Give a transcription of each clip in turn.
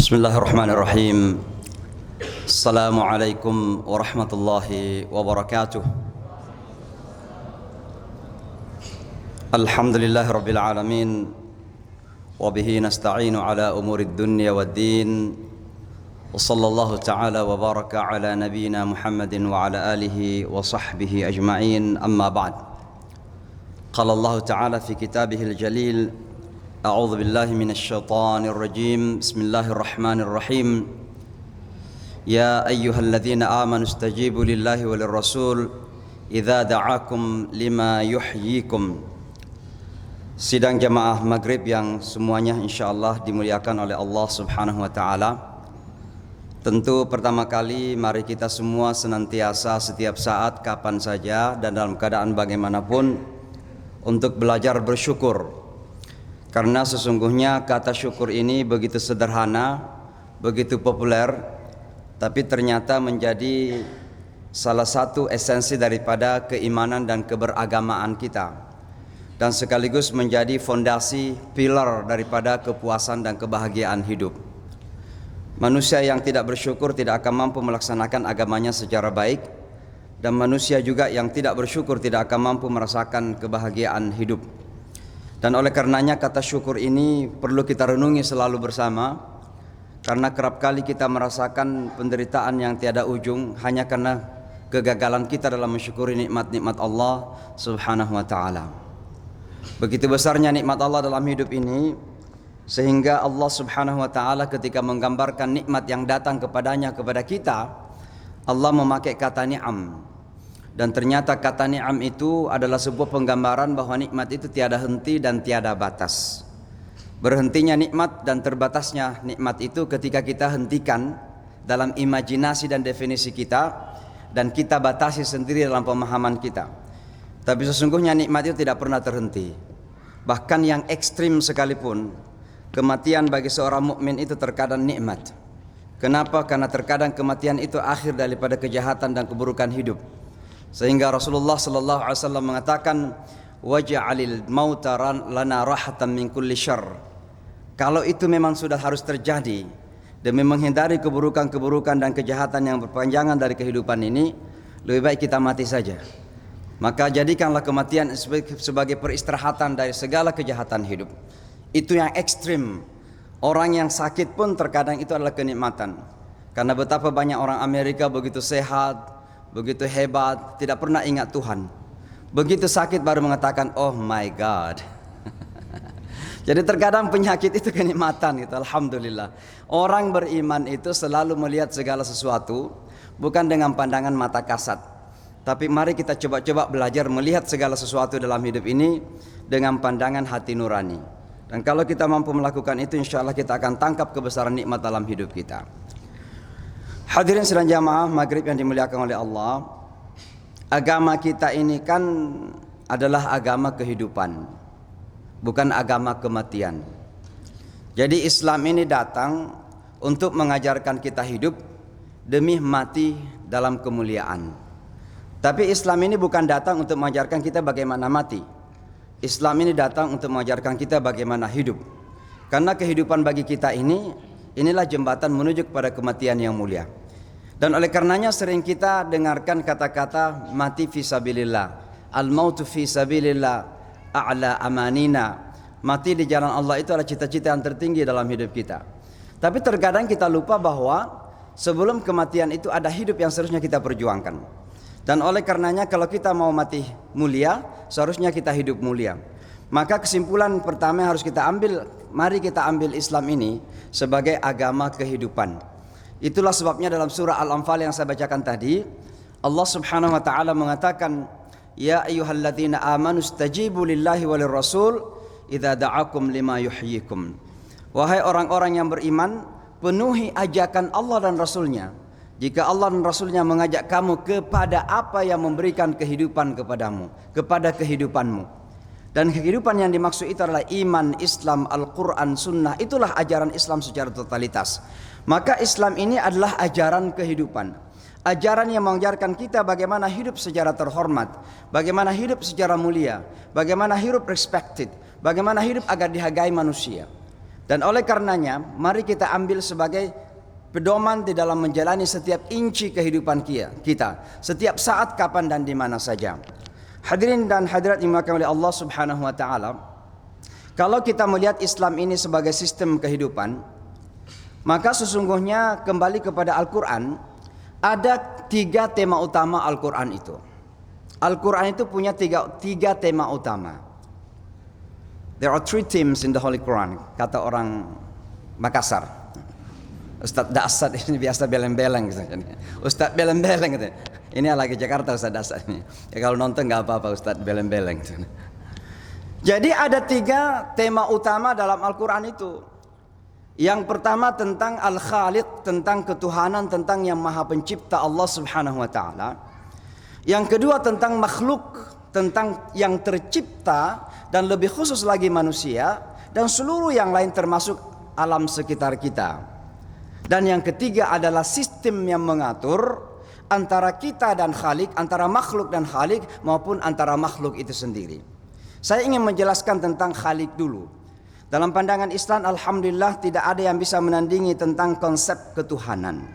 Bismillahirrahmanirrahim. Assalamualaikum warahmatullahi wabarakatuh. Alhamdulillahi rabbil alamin. Wa bihi nasta'inu ala umurid dunya waddin. Wa sallallahu ta'ala wa baraka ala nabiyyina Muhammadin wa ala alihi wa sahbihi ajma'in. Amma ba'd. Qala Allah ta'ala fi kitabihil jalil. أعوذ بالله من الشيطان الرجيم بسم الله الرحمن الرحيم يا أيها الذين آمنوا استجيبوا لله وللرسول إذا دعاكم لما يحييكم. Sidang jamaah maghrib yang semuanya insyaallah dimuliakan oleh Allah subhanahu wa ta'ala. Tentu pertama kali mari kita semua senantiasa setiap saat kapan saja dan dalam keadaan bagaimanapun untuk belajar bersyukur. Karena sesungguhnya kata syukur ini begitu sederhana, begitu populer, tapi ternyata menjadi salah satu esensi daripada keimanan dan keberagamaan kita, dan sekaligus menjadi fondasi pilar daripada kepuasan dan kebahagiaan hidup. Manusia yang tidak bersyukur tidak akan mampu melaksanakan agamanya secara baik, dan manusia juga yang tidak bersyukur tidak akan mampu merasakan kebahagiaan hidup. Dan oleh karenanya kata syukur ini perlu kita renungi selalu bersama, karena kerap kali kita merasakan penderitaan yang tiada ujung hanya karena kegagalan kita dalam mensyukuri nikmat-nikmat Allah subhanahu wa ta'ala. Begitu besarnya nikmat Allah dalam hidup ini, sehingga Allah subhanahu wa ta'ala ketika menggambarkan nikmat yang datang kepadanya kepada kita, Allah memakai kata ni'am. Dan ternyata kata ni'am itu adalah sebuah penggambaran bahwa nikmat itu tiada henti dan tiada batas. Berhentinya nikmat dan terbatasnya nikmat itu ketika kita hentikan dalam imajinasi dan definisi kita, dan kita batasi sendiri dalam pemahaman kita. Tapi sesungguhnya nikmat itu tidak pernah terhenti. Bahkan yang ekstrim sekalipun, kematian bagi seorang mukmin itu terkadang nikmat. Kenapa? Karena terkadang kematian itu akhir daripada kejahatan dan keburukan hidup. Sehingga Rasulullah sallallahu alaihi wasallam mengatakan, waj'alil mauta lana rahatan min kulli syarr. Kalau itu memang sudah harus terjadi demi menghindari keburukan-keburukan dan kejahatan yang berpanjangan dari kehidupan ini, lebih baik kita mati saja. Maka jadikanlah kematian sebagai peristirahatan dari segala kejahatan hidup. Itu yang ekstrim. Orang yang sakit pun terkadang itu adalah kenikmatan. Karena betapa banyak orang Amerika begitu sehat, begitu hebat, tidak pernah ingat Tuhan. Begitu sakit baru mengatakan, oh my God. Jadi terkadang penyakit itu kenikmatan gitu, alhamdulillah. Orang beriman itu selalu melihat segala sesuatu bukan dengan pandangan mata kasat, tapi mari kita coba-coba belajar melihat segala sesuatu dalam hidup ini dengan pandangan hati nurani. Dan kalau kita mampu melakukan itu, insya Allah kita akan tangkap kebesaran nikmat dalam hidup kita. Hadirin sidang jamaah maghrib yang dimuliakan oleh Allah, agama kita ini kan adalah agama kehidupan, bukan agama kematian. Jadi Islam ini datang untuk mengajarkan kita hidup demi mati dalam kemuliaan. Tapi Islam ini bukan datang untuk mengajarkan kita bagaimana mati. Islam ini datang untuk mengajarkan kita bagaimana hidup. Karena kehidupan bagi kita inilah jembatan menuju kepada kematian yang mulia. Dan oleh karenanya sering kita dengarkan kata-kata mati fi sabilillah, al-mautu fi sabilillah a'la amanina. Mati di jalan Allah itu adalah cita-cita yang tertinggi dalam hidup kita. Tapi terkadang kita lupa bahwa sebelum kematian itu ada hidup yang seharusnya kita perjuangkan. Dan oleh karenanya kalau kita mau mati mulia, seharusnya kita hidup mulia. Maka kesimpulan pertama yang harus kita ambil, mari kita ambil Islam ini sebagai agama kehidupan. Itulah sebabnya dalam surah Al-Anfal yang saya bacakan tadi, Allah subhanahu wa ta'ala mengatakan, ya ayyuhalladzina amanu stajibu lillahi walir rasul idza da'akum lima yuhyikum. Wahai orang-orang yang beriman, penuhi ajakan Allah dan Rasulnya jika Allah dan Rasulnya mengajak kamu kepada apa yang memberikan kehidupan kepadamu, kepada kehidupanmu. Dan kehidupan yang dimaksud itu adalah iman, Islam, Al-Quran, Sunnah. Itulah ajaran Islam secara totalitas. Maka Islam ini adalah ajaran kehidupan. Ajaran yang mengajarkan kita bagaimana hidup secara terhormat, bagaimana hidup secara mulia, bagaimana hidup respected, bagaimana hidup agar dihargai manusia. Dan oleh karenanya, mari kita ambil sebagai pedoman di dalam menjalani setiap inci kehidupan kita, setiap saat, kapan dan di mana saja. Hadirin dan hadirat dimuliakan oleh Allah Subhanahu wa taala. Kalau kita melihat Islam ini sebagai sistem kehidupan, maka sesungguhnya kembali kepada Al-Qur'an, ada 3 tema utama Al-Qur'an itu. Al-Qur'an itu punya tiga tema utama. There are 3 themes in the Holy Quran, kata orang Makassar. Ustadz Dasar ini biasa beleng-beleng gitu. Ustadz beleng-beleng gitu. Ini lagi Jakarta Ustadz Dasar ini. Ya kalau nonton nggak apa-apa Ustadz beleng-beleng gitu. Jadi ada 3 tema utama dalam Al-Quran itu. Yang pertama tentang Al-Khaliq, tentang ketuhanan, tentang yang maha pencipta Allah Subhanahu wa ta'ala. Yang kedua tentang makhluk, tentang yang tercipta, dan lebih khusus lagi manusia dan seluruh yang lain termasuk alam sekitar kita. Dan yang ketiga adalah sistem yang mengatur antara kita dan Khalik, antara makhluk dan Khalik, maupun antara makhluk itu sendiri. Saya ingin menjelaskan tentang Khalik dulu. Dalam pandangan Islam, alhamdulillah tidak ada yang bisa menandingi tentang konsep ketuhanan.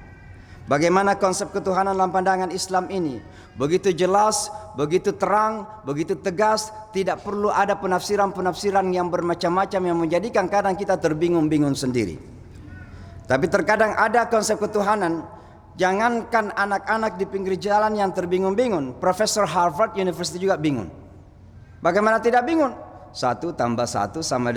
Bagaimana konsep ketuhanan dalam pandangan Islam ini? Begitu jelas, begitu terang, begitu tegas, tidak perlu ada penafsiran-penafsiran yang bermacam-macam yang menjadikan kadang kita terbingung-bingung sendiri. Tapi terkadang ada konsep ketuhanan, jangankan anak-anak di pinggir jalan yang terbingung-bingung, Profesor Harvard University juga bingung. Bagaimana tidak bingung? 1 tambah 1 sama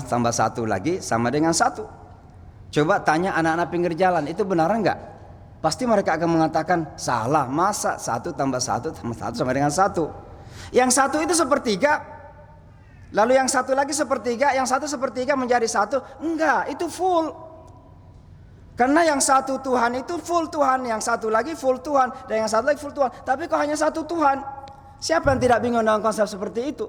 tambah 1 lagi sama dengan 1. Coba tanya anak-anak pinggir jalan, itu benar enggak? Pasti mereka akan mengatakan salah. Masa 1 tambah 1 tambah 1 sama dengan 1? Yang 1 itu sepertiga, lalu yang 1 lagi sepertiga, yang 1 sepertiga menjadi 1. Enggak, itu full. Karena yang 1 Tuhan itu full Tuhan, yang 1 lagi full Tuhan, dan yang 1 lagi full Tuhan. Tapi kok hanya 1 Tuhan? Siapa yang tidak bingung dengan konsep seperti itu?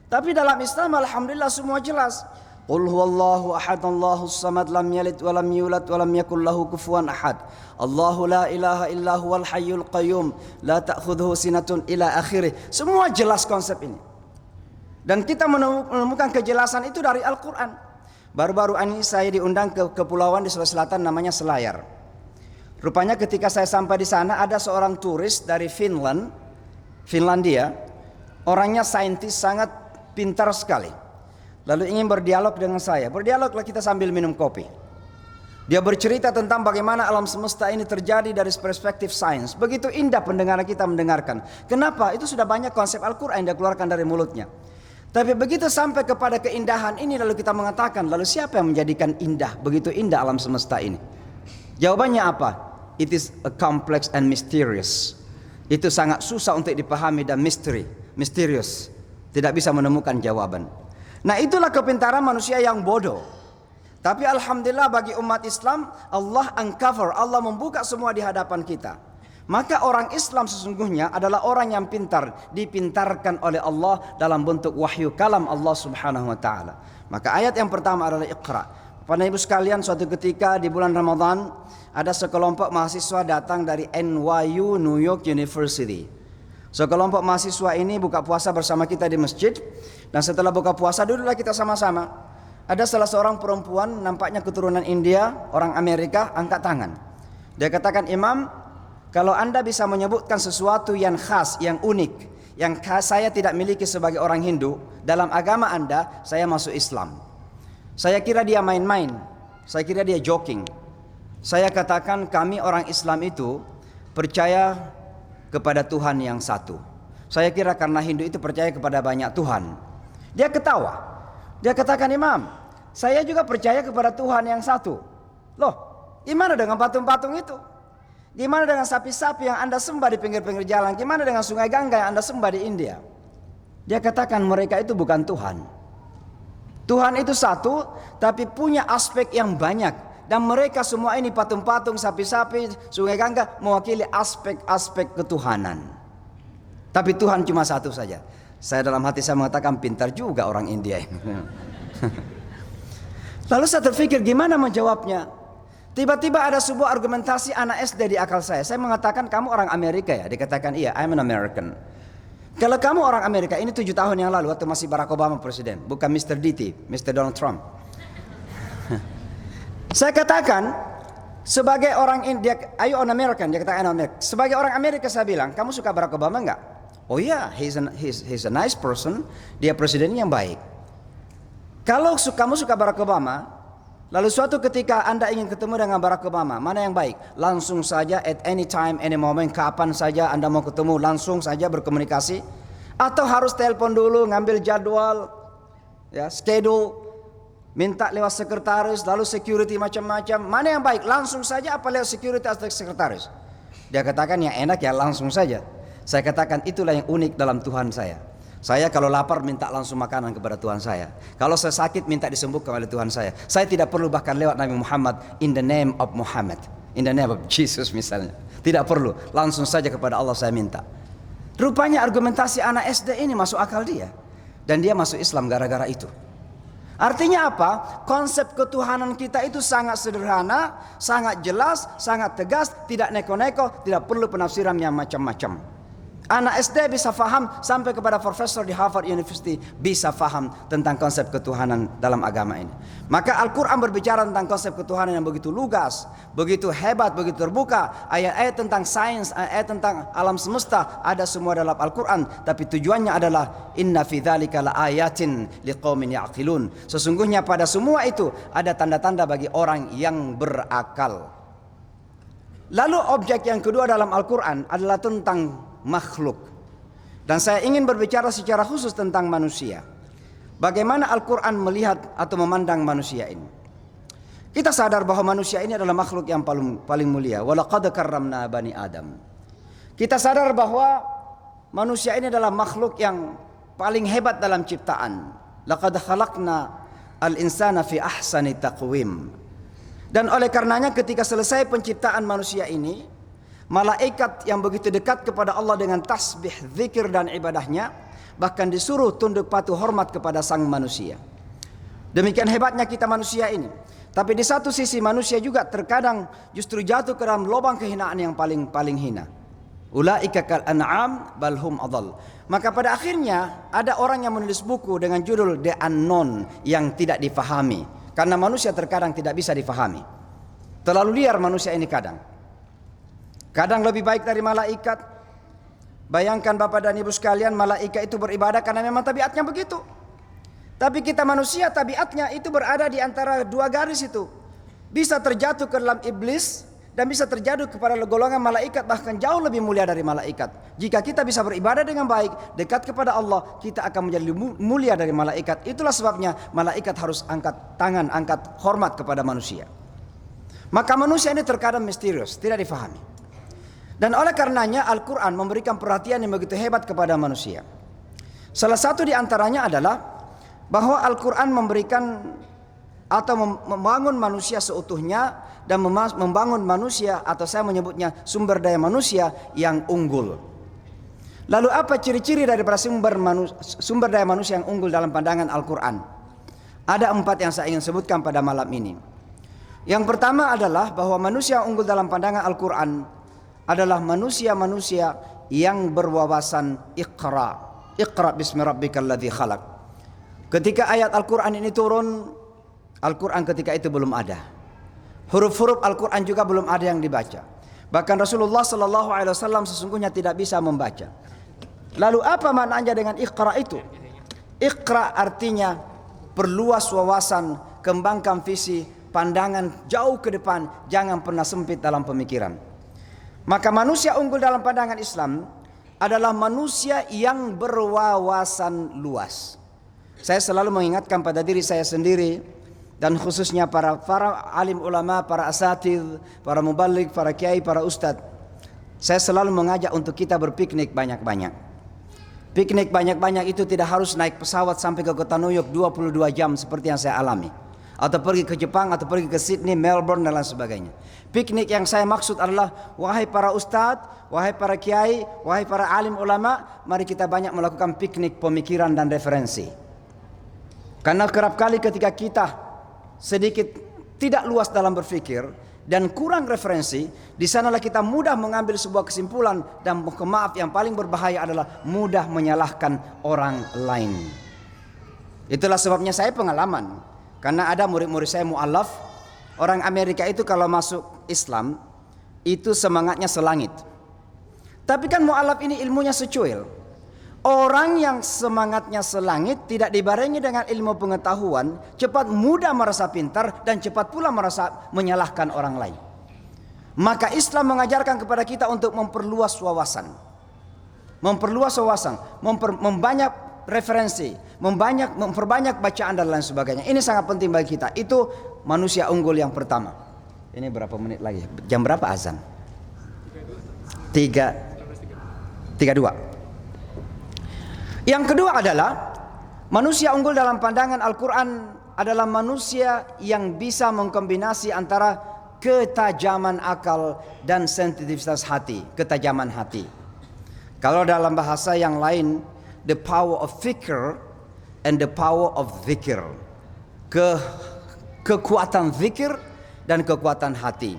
Tapi dalam Islam alhamdulillah semua jelas. Qul huwallahu ahad, Allahus samad, lam yalid wa lam yulad wa lam yakul lahu kufuwan ahad. Allahu la ilaha illa huwal hayyul qayyum, la ta'khudhuhu sinatun ila akhirih. Semua jelas konsep ini. Dan kita menemukan kejelasan itu dari Al-Qur'an. Baru-baru ini saya diundang ke kepulauan di Sulawesi Selatan namanya Selayar. Rupanya ketika saya sampai di sana ada seorang turis dari Finlandia. Orangnya saintis, sangat pintar sekali. Lalu ingin berdialog dengan saya. Berdialoglah kita sambil minum kopi. Dia bercerita tentang bagaimana alam semesta ini terjadi dari perspektif sains. Begitu indah pendengaran kita mendengarkan. Kenapa? Itu sudah banyak konsep Al-Quran yang dia keluarkan dari mulutnya. Tapi begitu sampai kepada keindahan ini, lalu kita mengatakan, lalu siapa yang menjadikan indah? Begitu indah alam semesta ini. Jawabannya apa? It is a complex and mysterious. Itu sangat susah untuk dipahami dan misterius. Tidak bisa menemukan jawaban. Nah, itulah kepintaran manusia yang bodoh. Tapi alhamdulillah bagi umat Islam, Allah uncover, Allah membuka semua di hadapan kita. Maka orang Islam sesungguhnya adalah orang yang pintar, dipintarkan oleh Allah dalam bentuk wahyu kalam Allah Subhanahu wa taala. Maka ayat yang pertama adalah Iqra. Bapak Ibu sekalian, suatu ketika di bulan Ramadan ada sekelompok mahasiswa datang dari NYU, New York University. Sekelompok mahasiswa ini buka puasa bersama kita di masjid. Dan setelah buka puasa duduklah kita sama-sama. Ada salah seorang perempuan, nampaknya keturunan India, orang Amerika, angkat tangan. Dia katakan, Imam, kalau Anda bisa menyebutkan sesuatu yang khas, yang unik, yang saya tidak miliki sebagai orang Hindu, dalam agama Anda, saya masuk Islam. Saya kira dia main-main, saya kira dia joking. Saya katakan kami orang Islam itu percaya kepada Tuhan yang satu. Saya kira karena Hindu itu percaya kepada banyak Tuhan. Dia ketawa. Dia katakan, Imam, saya juga percaya kepada Tuhan yang satu. Loh, gimana dengan patung-patung itu? Gimana dengan sapi-sapi yang Anda sembah di pinggir-pinggir jalan? Gimana dengan sungai Gangga yang Anda sembah di India? Dia katakan mereka itu bukan Tuhan. Tuhan itu satu, tapi punya aspek yang banyak. Dan mereka semua ini patung-patung, sapi-sapi, sungai Gangga mewakili aspek-aspek ketuhanan. Tapi Tuhan cuma satu saja. Saya dalam hati saya mengatakan pintar juga orang India ini. Lalu saya terpikir gimana menjawabnya. Tiba-tiba ada sebuah argumentasi anak SD di akal saya. Saya mengatakan kamu orang Amerika ya? Dikatakan iya, I'm an American. Kalau kamu orang Amerika, ini 7 tahun yang lalu waktu masih Barack Obama presiden, bukan Mr. DT, Mr. Donald Trump. Saya katakan sebagai orang are you an American? Dia katakan American. Sebagai orang Amerika saya bilang, kamu suka Barack Obama enggak? Oh iya, he's a nice person. Dia presiden yang baik. Kalau kamu suka Barack Obama, lalu suatu ketika Anda ingin ketemu dengan Barack Obama, mana yang baik? Langsung saja at any time, any moment, kapan saja Anda mau ketemu, langsung saja berkomunikasi, atau harus telepon dulu, ngambil jadwal, ya, schedule, minta lewat sekretaris, lalu security macam-macam. Mana yang baik? Langsung saja apa lewat security atau sekretaris? Dia katakan yang enak ya langsung saja. Saya katakan itulah yang unik dalam Tuhan saya. Saya kalau lapar minta langsung makanan kepada Tuhan saya. Kalau saya sakit minta disembuhkan oleh Tuhan saya. Saya tidak perlu bahkan lewat Nabi Muhammad, in the name of Muhammad, in the name of Jesus misalnya. Tidak perlu, langsung saja kepada Allah saya minta. Rupanya argumentasi anak SD ini masuk akal dia. Dan dia masuk Islam gara-gara itu. Artinya apa? Konsep ketuhanan kita itu sangat sederhana, sangat jelas, sangat tegas, tidak neko-neko, tidak perlu penafsiran yang macam-macam. Anak SD bisa faham sampai kepada profesor di Harvard University bisa faham tentang konsep ketuhanan dalam agama ini. Maka Al-Quran berbicara tentang konsep ketuhanan yang begitu lugas, begitu hebat, begitu terbuka. Ayat-ayat tentang sains, ayat tentang alam semesta ada semua dalam Al-Quran. Tapi tujuannya adalah inna fi dzalika laayatin liqaumin ya'qilun. Sesungguhnya pada semua itu ada tanda-tanda bagi orang yang berakal. Lalu objek yang kedua dalam Al-Quran adalah tentang makhluk. Dan saya ingin berbicara secara khusus tentang manusia. Bagaimana Al-Quran melihat atau memandang manusia ini. Kita sadar bahwa manusia ini adalah makhluk yang paling mulia. Walaqad karramna bani Adam. Kita sadar bahwa manusia ini adalah makhluk yang paling hebat dalam ciptaan. Laqad khalaqna al-insana fi ahsani taqwim. Dan oleh karenanya ketika selesai penciptaan manusia ini, malaikat yang begitu dekat kepada Allah dengan tasbih, zikir dan ibadahnya bahkan disuruh tunduk patuh hormat kepada sang manusia. Demikian hebatnya kita manusia ini. Tapi di satu sisi manusia juga terkadang justru jatuh ke dalam lubang kehinaan yang paling hina. Ulaika kal an'am bal hum adall. Maka pada akhirnya ada orang yang menulis buku dengan judul The Unknown, yang tidak difahami. Karena manusia terkadang tidak bisa difahami. Terlalu liar manusia ini kadang. Kadang lebih baik dari malaikat. Bayangkan Bapak dan Ibu sekalian, malaikat itu beribadah karena memang tabiatnya begitu. Tapi kita manusia tabiatnya itu berada di antara dua garis itu. Bisa terjatuh ke dalam iblis dan bisa terjatuh kepada golongan malaikat, bahkan jauh lebih mulia dari malaikat. Jika kita bisa beribadah dengan baik, dekat kepada Allah, kita akan menjadi mulia dari malaikat. Itulah sebabnya malaikat harus angkat tangan, angkat hormat kepada manusia. Maka manusia ini terkadang misterius, tidak difahami. Dan oleh karenanya Al-Quran memberikan perhatian yang begitu hebat kepada manusia. Salah satu di antaranya adalah bahwa Al-Quran memberikan atau membangun manusia seutuhnya dan membangun manusia, atau saya menyebutnya sumber daya manusia yang unggul. Lalu apa ciri-ciri daripada sumber daya manusia yang unggul dalam pandangan Al-Quran? Ada 4 yang saya ingin sebutkan pada malam ini. Yang pertama adalah bahwa manusia yang unggul dalam pandangan Al-Quran adalah manusia-manusia yang berwawasan Iqra. Iqra bismi rabbikal ladzi khalaq. Ketika ayat Al-Quran ini turun, Al-Quran ketika itu belum ada. Huruf-huruf Al-Quran juga belum ada yang dibaca. Bahkan Rasulullah SAW sesungguhnya tidak bisa membaca. Lalu apa maknanya dengan Iqra itu? Iqra artinya perluas wawasan, kembangkan visi, pandangan jauh ke depan, jangan pernah sempit dalam pemikiran. Maka manusia unggul dalam pandangan Islam adalah manusia yang berwawasan luas. Saya selalu mengingatkan pada diri saya sendiri, dan khususnya para alim ulama, para asatidz, para muballigh, para kiai, para ustadz. Saya selalu mengajak untuk kita berpiknik banyak-banyak. Piknik banyak-banyak itu tidak harus naik pesawat sampai ke kota New York 22 jam seperti yang saya alami, atau pergi ke Jepang, atau pergi ke Sydney, Melbourne dan lain sebagainya. Piknik yang saya maksud adalah, wahai para ustadz, wahai para kiai, wahai para alim ulama, mari kita banyak melakukan piknik pemikiran dan referensi. Karena kerap kali ketika kita sedikit tidak luas dalam berpikir dan kurang referensi, di sanalah kita mudah mengambil sebuah kesimpulan, dan maaf yang paling berbahaya adalah mudah menyalahkan orang lain. Itulah sebabnya saya pengalaman, karena ada murid-murid saya mu'alaf, orang Amerika itu kalau masuk Islam itu semangatnya selangit. Tapi kan mu'alaf ini ilmunya secuil. Orang yang semangatnya selangit tidak dibarengi dengan ilmu pengetahuan, cepat mudah merasa pintar dan cepat pula merasa menyalahkan orang lain. Maka Islam mengajarkan kepada kita untuk memperluas wawasan. Membanyak referensi, memperbanyak bacaan dan lain sebagainya. Ini sangat penting bagi kita. Itu manusia unggul yang pertama. Ini berapa menit lagi? Jam berapa azan? 3:32. Yang kedua adalah manusia unggul dalam pandangan Al-Quran adalah manusia yang bisa mengkombinasi antara ketajaman akal dan sensitivitas hati, ketajaman hati. Kalau dalam bahasa yang lain, the power of fikr and the power of zikir. Kekuatan zikir dan kekuatan hati.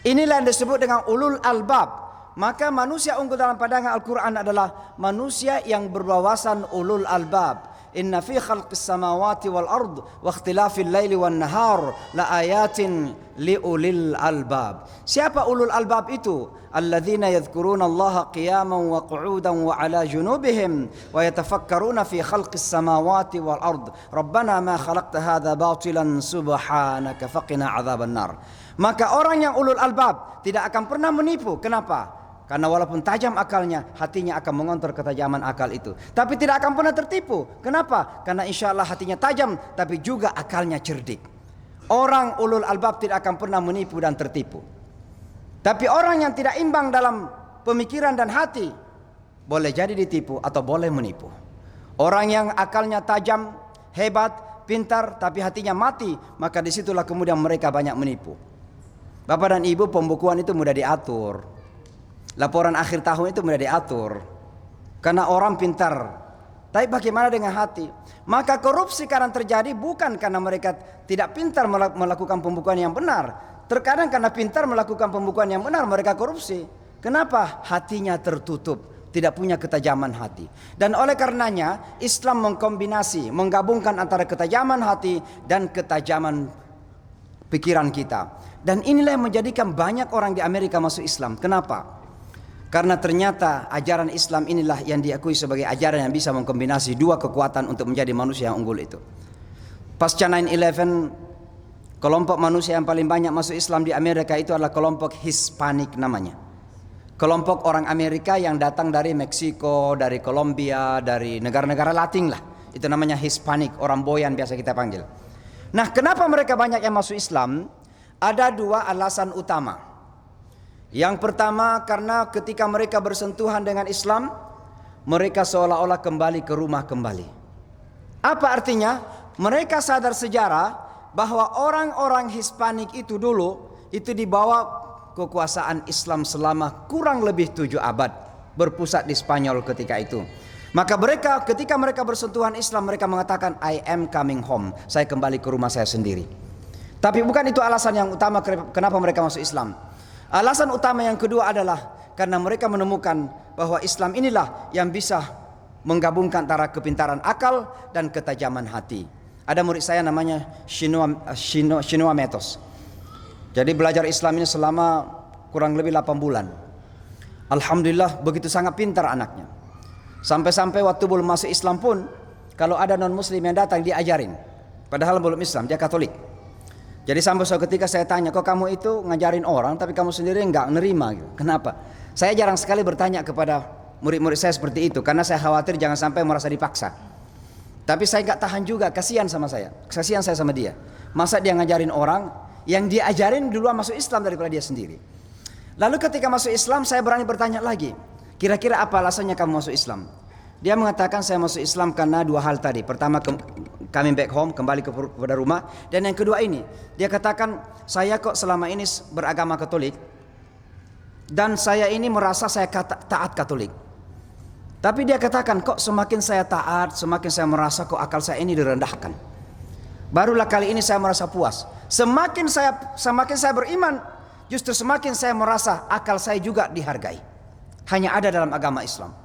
Inilah yang disebut dengan ulul albab. Maka manusia unggul dalam pandangan Al-Quran adalah manusia yang berwawasan ulul albab. Inna fi khalqis samawati wal ard wa ikhtilafil laili wan nahar la ayatin li ulil albab. Siapa ulul albab itu? Alladzina yadhkuruna Allah qiyaman wa qu'udan wa ala junubihim wa yatafakkaruna fi khalqis samawati wal ard. Rabbana ma khalaqta hadza batilan subhanaka faqina adzaban nar. Maka orang yang ulul albab tidak akan pernah menipu. Kenapa? Karena walaupun tajam akalnya, hatinya akan mengontrol ketajaman akal itu. Tapi tidak akan pernah tertipu. Kenapa? Karena insya Allah hatinya tajam, tapi juga akalnya cerdik. Orang ulul albab tidak akan pernah menipu dan tertipu. Tapi orang yang tidak imbang dalam pemikiran dan hati, boleh jadi ditipu atau boleh menipu. Orang yang akalnya tajam, hebat, pintar, tapi hatinya mati, maka disitulah kemudian mereka banyak menipu. Bapak dan Ibu, pembukuan itu mudah diatur. Laporan akhir tahun itu mudah diatur. Karena orang pintar. Tapi bagaimana dengan hati? Maka korupsi kadang terjadi bukan karena mereka tidak pintar melakukan pembukuan yang benar. Terkadang karena pintar melakukan pembukuan yang benar mereka korupsi. Kenapa? Hatinya tertutup, tidak punya ketajaman hati. Dan oleh karenanya Islam mengkombinasi, menggabungkan antara ketajaman hati dan ketajaman pikiran kita. Dan inilah yang menjadikan banyak orang di Amerika masuk Islam. Kenapa? Karena ternyata ajaran Islam inilah yang diakui sebagai ajaran yang bisa mengkombinasi dua kekuatan untuk menjadi manusia yang unggul itu. Pasca 9/11, kelompok manusia yang paling banyak masuk Islam di Amerika itu adalah kelompok Hispanik namanya. Kelompok orang Amerika yang datang dari Meksiko, dari Kolombia, dari negara-negara Latin lah. Itu namanya Hispanik, orang boyan biasa kita panggil. Nah, kenapa mereka banyak yang masuk Islam? Ada dua alasan utama. Yang pertama, karena ketika mereka bersentuhan dengan Islam, mereka seolah-olah kembali ke rumah kembali. Apa artinya? Mereka sadar sejarah bahwa orang-orang Hispanik itu dulu itu dibawa kekuasaan Islam selama kurang lebih 7 abad, berpusat di Spanyol ketika itu. Maka ketika mereka bersentuhan Islam, mereka mengatakan I am coming home. Saya kembali ke rumah saya sendiri. Tapi bukan itu alasan yang utama kenapa mereka masuk Islam. Alasan utama yang kedua adalah karena mereka menemukan bahwa Islam inilah yang bisa menggabungkan antara kepintaran akal dan ketajaman hati. Ada murid saya namanya Shinua Metos. Jadi belajar Islam ini selama kurang lebih 8 bulan. Alhamdulillah begitu sangat pintar anaknya. Sampai-sampai waktu belum masuk Islam pun, kalau ada non-muslim yang datang diajarin. Padahal belum Islam, dia Katolik. Jadi sampai suatu ketika saya tanya, kok kamu itu ngajarin orang tapi kamu sendiri enggak nerima gitu. Kenapa? Saya jarang sekali bertanya kepada murid-murid saya seperti itu, karena saya khawatir jangan sampai merasa dipaksa. Tapi saya enggak tahan juga, kasihan sama saya. Kasihan saya sama dia. Masa dia ngajarin orang yang dia ajarin duluan masuk Islam daripada dia sendiri. Lalu ketika masuk Islam saya berani bertanya lagi, kira-kira apa alasannya kamu masuk Islam? Dia mengatakan saya masuk Islam karena dua hal tadi. Pertama, coming back home, kembali kepada rumah. Dan yang kedua ini, dia katakan saya kok selama ini beragama Katolik dan saya ini merasa saya taat Katolik. Tapi dia katakan kok semakin saya taat, semakin saya merasa kok akal saya ini direndahkan. Barulah kali ini saya merasa puas. Semakin saya beriman, justru semakin saya merasa akal saya juga dihargai. Hanya ada dalam agama Islam.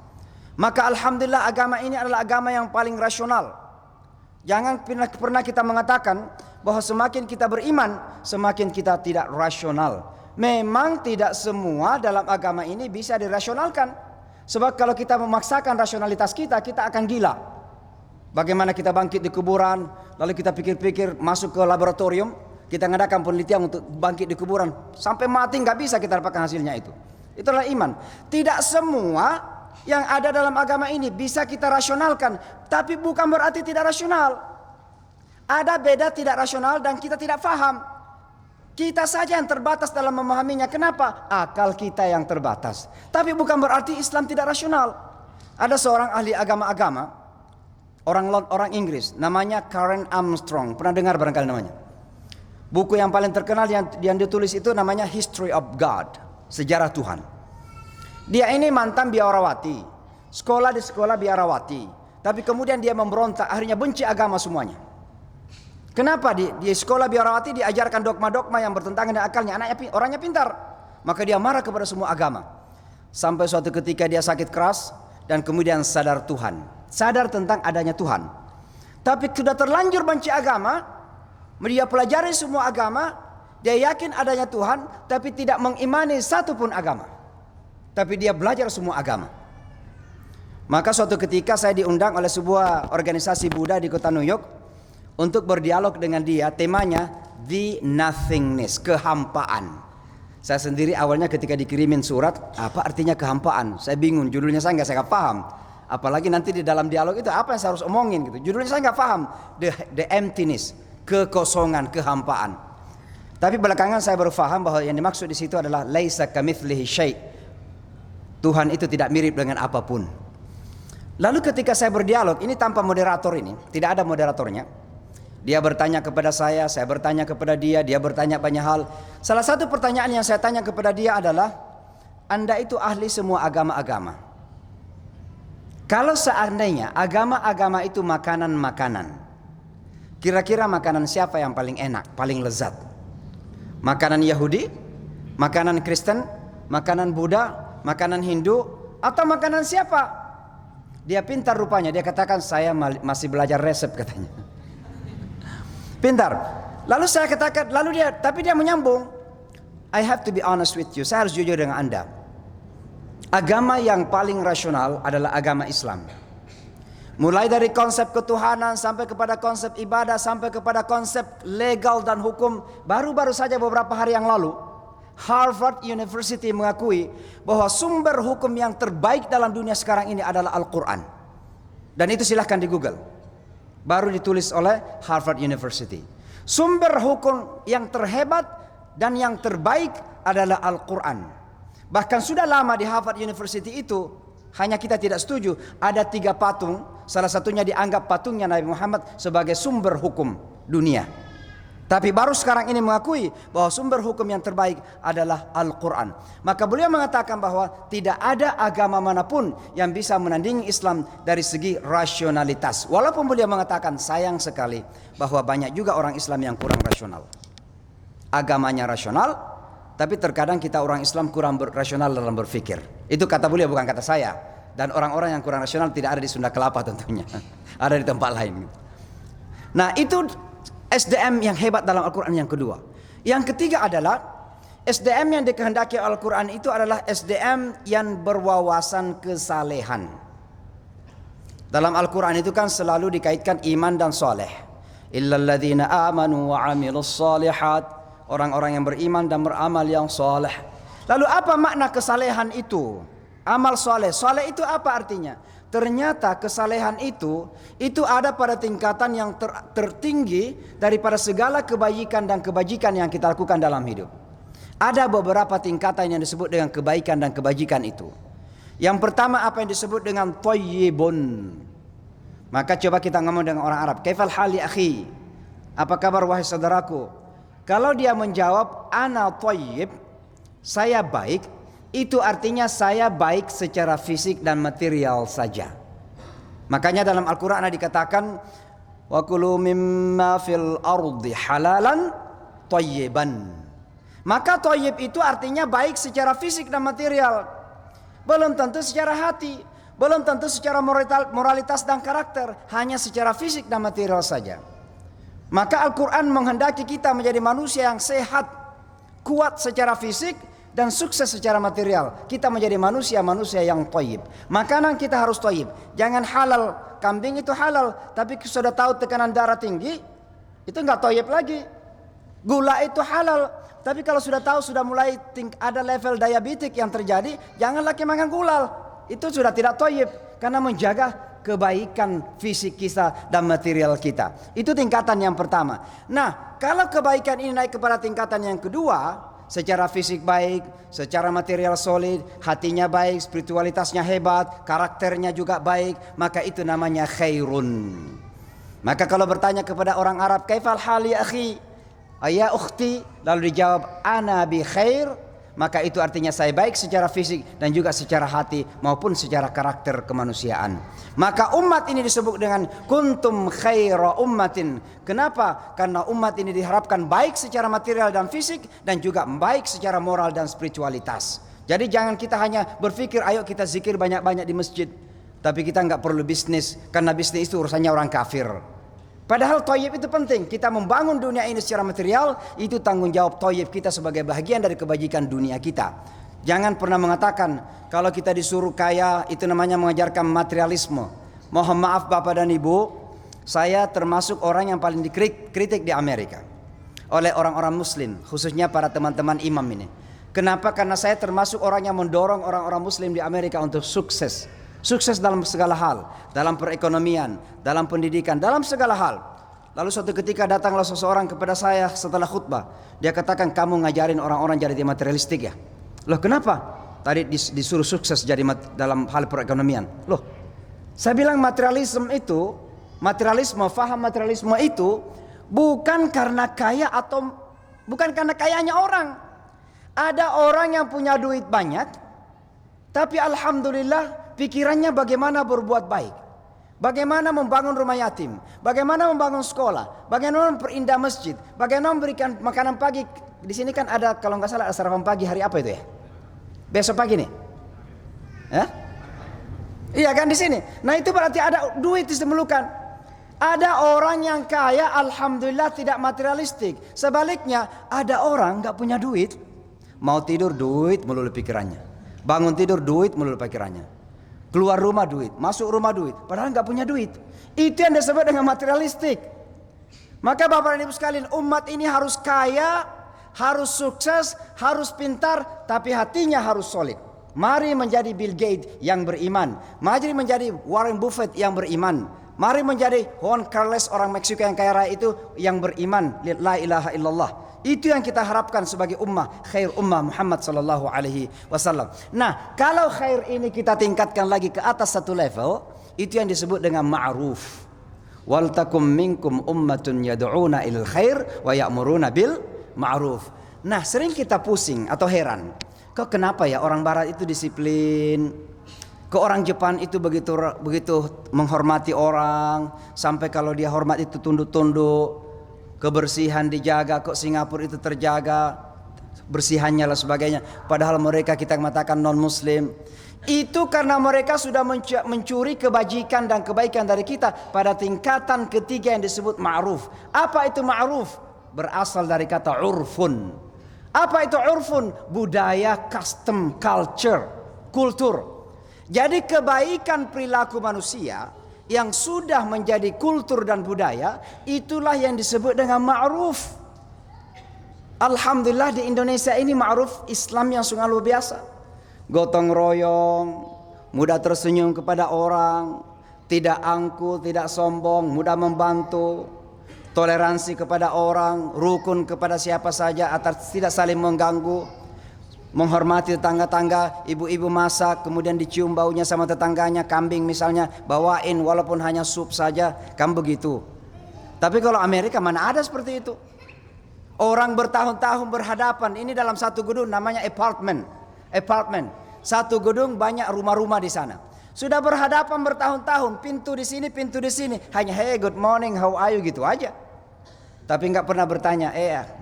Maka alhamdulillah agama ini adalah agama yang paling rasional. Jangan pernah kita mengatakan bahwa semakin kita beriman, semakin kita tidak rasional. Memang tidak semua dalam agama ini bisa dirasionalkan. Sebab kalau kita memaksakan rasionalitas kita, kita akan gila. Bagaimana kita bangkit di kuburan, lalu kita pikir-pikir masuk ke laboratorium, kita ngadakan penelitian untuk bangkit di kuburan, sampai mati nggak bisa kita dapatkan hasilnya itu. Itulah iman. Tidak semua yang ada dalam agama ini bisa kita rasionalkan, tapi bukan berarti tidak rasional. Ada beda tidak rasional dan kita tidak faham. Kita saja yang terbatas dalam memahaminya. Kenapa? Akal kita yang terbatas. Tapi bukan berarti Islam tidak rasional. Ada seorang ahli agama-agama, orang Inggris, namanya Karen Armstrong. Pernah dengar barangkali namanya? Buku yang paling terkenal yang ditulis itu namanya History of God, Sejarah Tuhan. Dia ini mantan biarawati, sekolah di sekolah biarawati. Tapi kemudian dia memberontak, akhirnya benci agama semuanya. Kenapa? Di sekolah biarawati diajarkan dogma-dogma yang bertentangan dengan akalnya. Orangnya pintar, maka dia marah kepada semua agama. Sampai suatu ketika dia sakit keras dan kemudian sadar Tuhan, sadar tentang adanya Tuhan. Tapi sudah terlanjur benci agama, dia pelajari semua agama, dia yakin adanya Tuhan, tapi tidak mengimani satupun agama. Tapi dia belajar semua agama. Maka suatu ketika saya diundang oleh sebuah organisasi Buddha di kota New York untuk berdialog dengan dia. Temanya the nothingness, kehampaan. Saya sendiri awalnya ketika dikirimin surat, apa artinya kehampaan? Saya bingung, judulnya saya nggak paham. Apalagi nanti di dalam dialog itu apa yang saya harus omongin gitu. Judulnya saya nggak paham. The emptiness, kekosongan, kehampaan. Tapi belakangan saya baru paham bahwa yang dimaksud di situ adalah laisa kamitslihi syai'. Tuhan itu tidak mirip dengan apapun. Lalu ketika saya berdialog, ini tanpa moderator ini, tidak ada moderatornya. Dia bertanya kepada saya bertanya kepada dia bertanya banyak hal. Salah satu pertanyaan yang saya tanya kepada dia adalah, Anda itu ahli semua agama-agama. Kalau seandainya agama-agama itu makanan-makanan, kira-kira makanan siapa yang paling enak, paling lezat? Makanan Yahudi, makanan Kristen, makanan Buddha, makanan Hindu, atau makanan siapa? Dia pintar rupanya, dia katakan saya masih belajar resep katanya. Pintar. Lalu saya katakan, tapi dia menyambung. I have to be honest with you. Saya harus jujur dengan Anda. Agama yang paling rasional adalah agama Islam. Mulai dari konsep ketuhanan sampai kepada konsep ibadah, sampai kepada konsep legal dan hukum. Baru-baru saja beberapa hari yang lalu, Harvard University mengakui bahwa sumber hukum yang terbaik dalam dunia sekarang ini adalah Al-Quran. Dan itu silahkan di Google. Baru ditulis oleh Harvard University. Sumber hukum yang terhebat dan yang terbaik adalah Al-Quran. Bahkan sudah lama di Harvard University itu, hanya kita tidak setuju, ada 3 patung. Salah satunya dianggap patungnya Nabi Muhammad sebagai sumber hukum dunia. Tapi baru sekarang ini mengakui bahwa sumber hukum yang terbaik adalah Al-Quran. Maka beliau mengatakan bahwa tidak ada agama manapun yang bisa menandingi Islam dari segi rasionalitas. Walaupun beliau mengatakan sayang sekali bahwa banyak juga orang Islam yang kurang rasional. Agamanya rasional, tapi terkadang kita orang Islam kurang rasional dalam berpikir. Itu kata beliau, bukan kata saya. Dan orang-orang yang kurang rasional tidak ada di Sunda Kelapa tentunya. Ada di tempat lain. Nah itu SDM yang hebat dalam Al-Quran yang kedua. Yang ketiga adalah SDM yang dikehendaki Al-Quran itu adalah SDM yang berwawasan kesalehan. Dalam Al-Quran itu kan selalu dikaitkan iman dan soleh. Illalladzina amanu wa amilus solihat. Orang-orang yang beriman dan beramal yang soleh. Lalu apa makna kesalehan itu? Amal soleh. Soleh itu apa artinya? Ternyata kesalehan itu ada pada tingkatan yang tertinggi daripada segala kebaikan dan kebajikan yang kita lakukan dalam hidup. Ada beberapa tingkatan yang disebut dengan kebaikan dan kebajikan itu. Yang pertama apa yang disebut dengan thayyibun. Maka coba kita ngomong dengan orang Arab. Kaifal hali akhi? Apa kabar wahai saudaraku? Kalau dia menjawab ana thayyib, saya baik. Itu artinya saya baik secara fisik dan material saja. Makanya dalam Al-Quran ada dikatakan wa kulu mimma fil ardi halalan thayyiban. Maka thayyib itu artinya baik secara fisik dan material. Belum tentu secara hati, belum tentu secara moralitas dan karakter, hanya secara fisik dan material saja. Maka Al-Quran menghendaki kita menjadi manusia yang sehat, kuat secara fisik, dan sukses secara material. Kita menjadi manusia yang thayyib. Makanan kita harus thayyib. Jangan halal. Kambing itu halal, tapi sudah tahu tekanan darah tinggi, itu enggak thayyib lagi. Gula itu halal, tapi kalau sudah tahu sudah mulai ada level diabetik yang terjadi, jangan lagi makan gula. Itu sudah tidak thayyib, karena menjaga kebaikan fisik kita dan material kita. Itu tingkatan yang pertama. Nah, kalau kebaikan ini naik kepada tingkatan yang kedua, secara fisik baik, secara material solid, hatinya baik, spiritualitasnya hebat, karakternya juga baik, maka itu namanya khairun. Maka kalau bertanya kepada orang Arab, kaifal hal ya akhi, ya ukhti, lalu dijawab ana bi khair, maka itu artinya saya baik secara fisik dan juga secara hati maupun secara karakter kemanusiaan. Maka umat ini disebut dengan kuntum khaira ummatin. Kenapa? Karena umat ini diharapkan baik secara material dan fisik dan juga baik secara moral dan spiritualitas. Jadi jangan kita hanya berpikir ayo kita zikir banyak-banyak di masjid, tapi kita nggak perlu bisnis karena bisnis itu urusannya orang kafir. Padahal thayyib itu penting. Kita membangun dunia ini secara material, itu tanggung jawab thayyib kita sebagai bagian dari kebajikan dunia kita. Jangan pernah mengatakan kalau kita disuruh kaya itu namanya mengajarkan materialisme. Mohon maaf Bapak dan Ibu, saya termasuk orang yang paling dikritik di Amerika oleh orang-orang muslim, khususnya para teman-teman imam ini. Kenapa? Karena saya termasuk orang yang mendorong orang-orang muslim di Amerika untuk sukses. Sukses dalam segala hal, dalam perekonomian, dalam pendidikan, dalam segala hal. Lalu suatu ketika datanglah seseorang kepada saya setelah khutbah. Dia katakan, kamu ngajarin orang-orang jadi materialistik ya? Loh kenapa? Tadi disuruh sukses jadi dalam hal perekonomian. Loh, saya bilang materialisme, faham materialisme itu bukan karena kaya atau bukan karena kayanya orang. Ada orang yang punya duit banyak, tapi alhamdulillah pikirannya bagaimana berbuat baik, bagaimana membangun rumah yatim, bagaimana membangun sekolah, bagaimana memperindah masjid, bagaimana memberikan makanan pagi. Di sini kan ada kalau nggak salah sarapan pagi hari apa itu ya? Besok pagi nih, iya kan di sini. Nah itu berarti ada duit disemelukan. Ada orang yang kaya, alhamdulillah tidak materialistik. Sebaliknya ada orang nggak punya duit, mau tidur duit melulu pikirannya, bangun tidur duit melulu pikirannya. Keluar rumah duit, masuk rumah duit, padahal nggak punya duit. Itu yang disebut dengan materialistik. Maka Bapak dan Ibu sekalian, umat ini harus kaya, harus sukses, harus pintar, tapi hatinya harus solid. Mari menjadi Bill Gates yang beriman, mari menjadi Warren Buffett yang beriman, mari menjadi Juan Carlos orang Meksiko yang kaya raya itu yang beriman, la ilaha illallah. Itu yang kita harapkan sebagai ummah, khair ummah Muhammad sallallahu alaihi wasallam. Nah, kalau khair ini kita tingkatkan lagi ke atas satu level, itu yang disebut dengan ma'ruf. Wal takum minkum ummatun yad'una ilal khair wa ya'muruna bil ma'ruf. Nah, sering kita pusing atau heran, kok kenapa ya orang barat itu disiplin? Kok orang Jepang itu begitu menghormati orang, sampai kalau dia hormat itu tunduk-tunduk. Kebersihan dijaga, kok Singapura itu terjaga bersihannya lah sebagainya. Padahal mereka kita mengatakan non muslim. Itu karena mereka sudah mencuri kebajikan dan kebaikan dari kita pada tingkatan ketiga yang disebut ma'ruf. Apa itu ma'ruf? Berasal dari kata urfun. Apa itu urfun? Budaya, custom, culture, kultur. Jadi kebaikan perilaku manusia yang sudah menjadi kultur dan budaya, itulah yang disebut dengan ma'ruf. Alhamdulillah di Indonesia ini ma'ruf Islam yang sungguh luar biasa. Gotong royong, mudah tersenyum kepada orang, tidak angkuh, tidak sombong, mudah membantu, toleransi kepada orang, rukun kepada siapa saja, tidak saling mengganggu. Menghormati tetangga-tangga, ibu-ibu masak kemudian dicium baunya sama tetangganya, kambing misalnya bawain walaupun hanya sup saja, kan begitu. Tapi kalau Amerika mana ada seperti itu. Orang bertahun-tahun berhadapan, ini dalam satu gedung namanya apartment. Satu gedung banyak rumah-rumah di sana. Sudah berhadapan bertahun-tahun, pintu di sini, hanya hey good morning, how are you gitu aja. Tapi nggak pernah bertanya,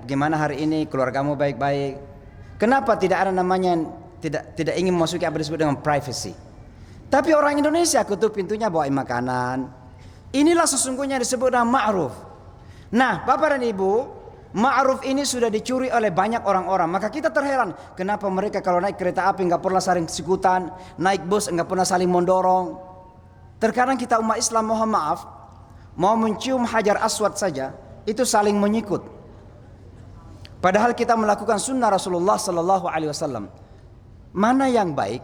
gimana hari ini, keluargamu baik-baik? Kenapa tidak ada namanya tidak ingin memasuki apa disebut dengan privacy? Tapi orang Indonesia ketuk pintunya bawain makanan. Inilah sesungguhnya disebut dengan ma'ruf. Nah, Bapak dan Ibu, ma'ruf ini sudah dicuri oleh banyak orang-orang. Maka kita terheran, kenapa mereka kalau naik kereta api nggak pernah saling sikutan, naik bus nggak pernah saling mendorong. Terkadang kita umat Islam, mohon maaf, mau mencium hajar aswad saja itu saling menyikut. Padahal kita melakukan sunnah Rasulullah Sallallahu Alaihi Wasallam. Mana yang baik?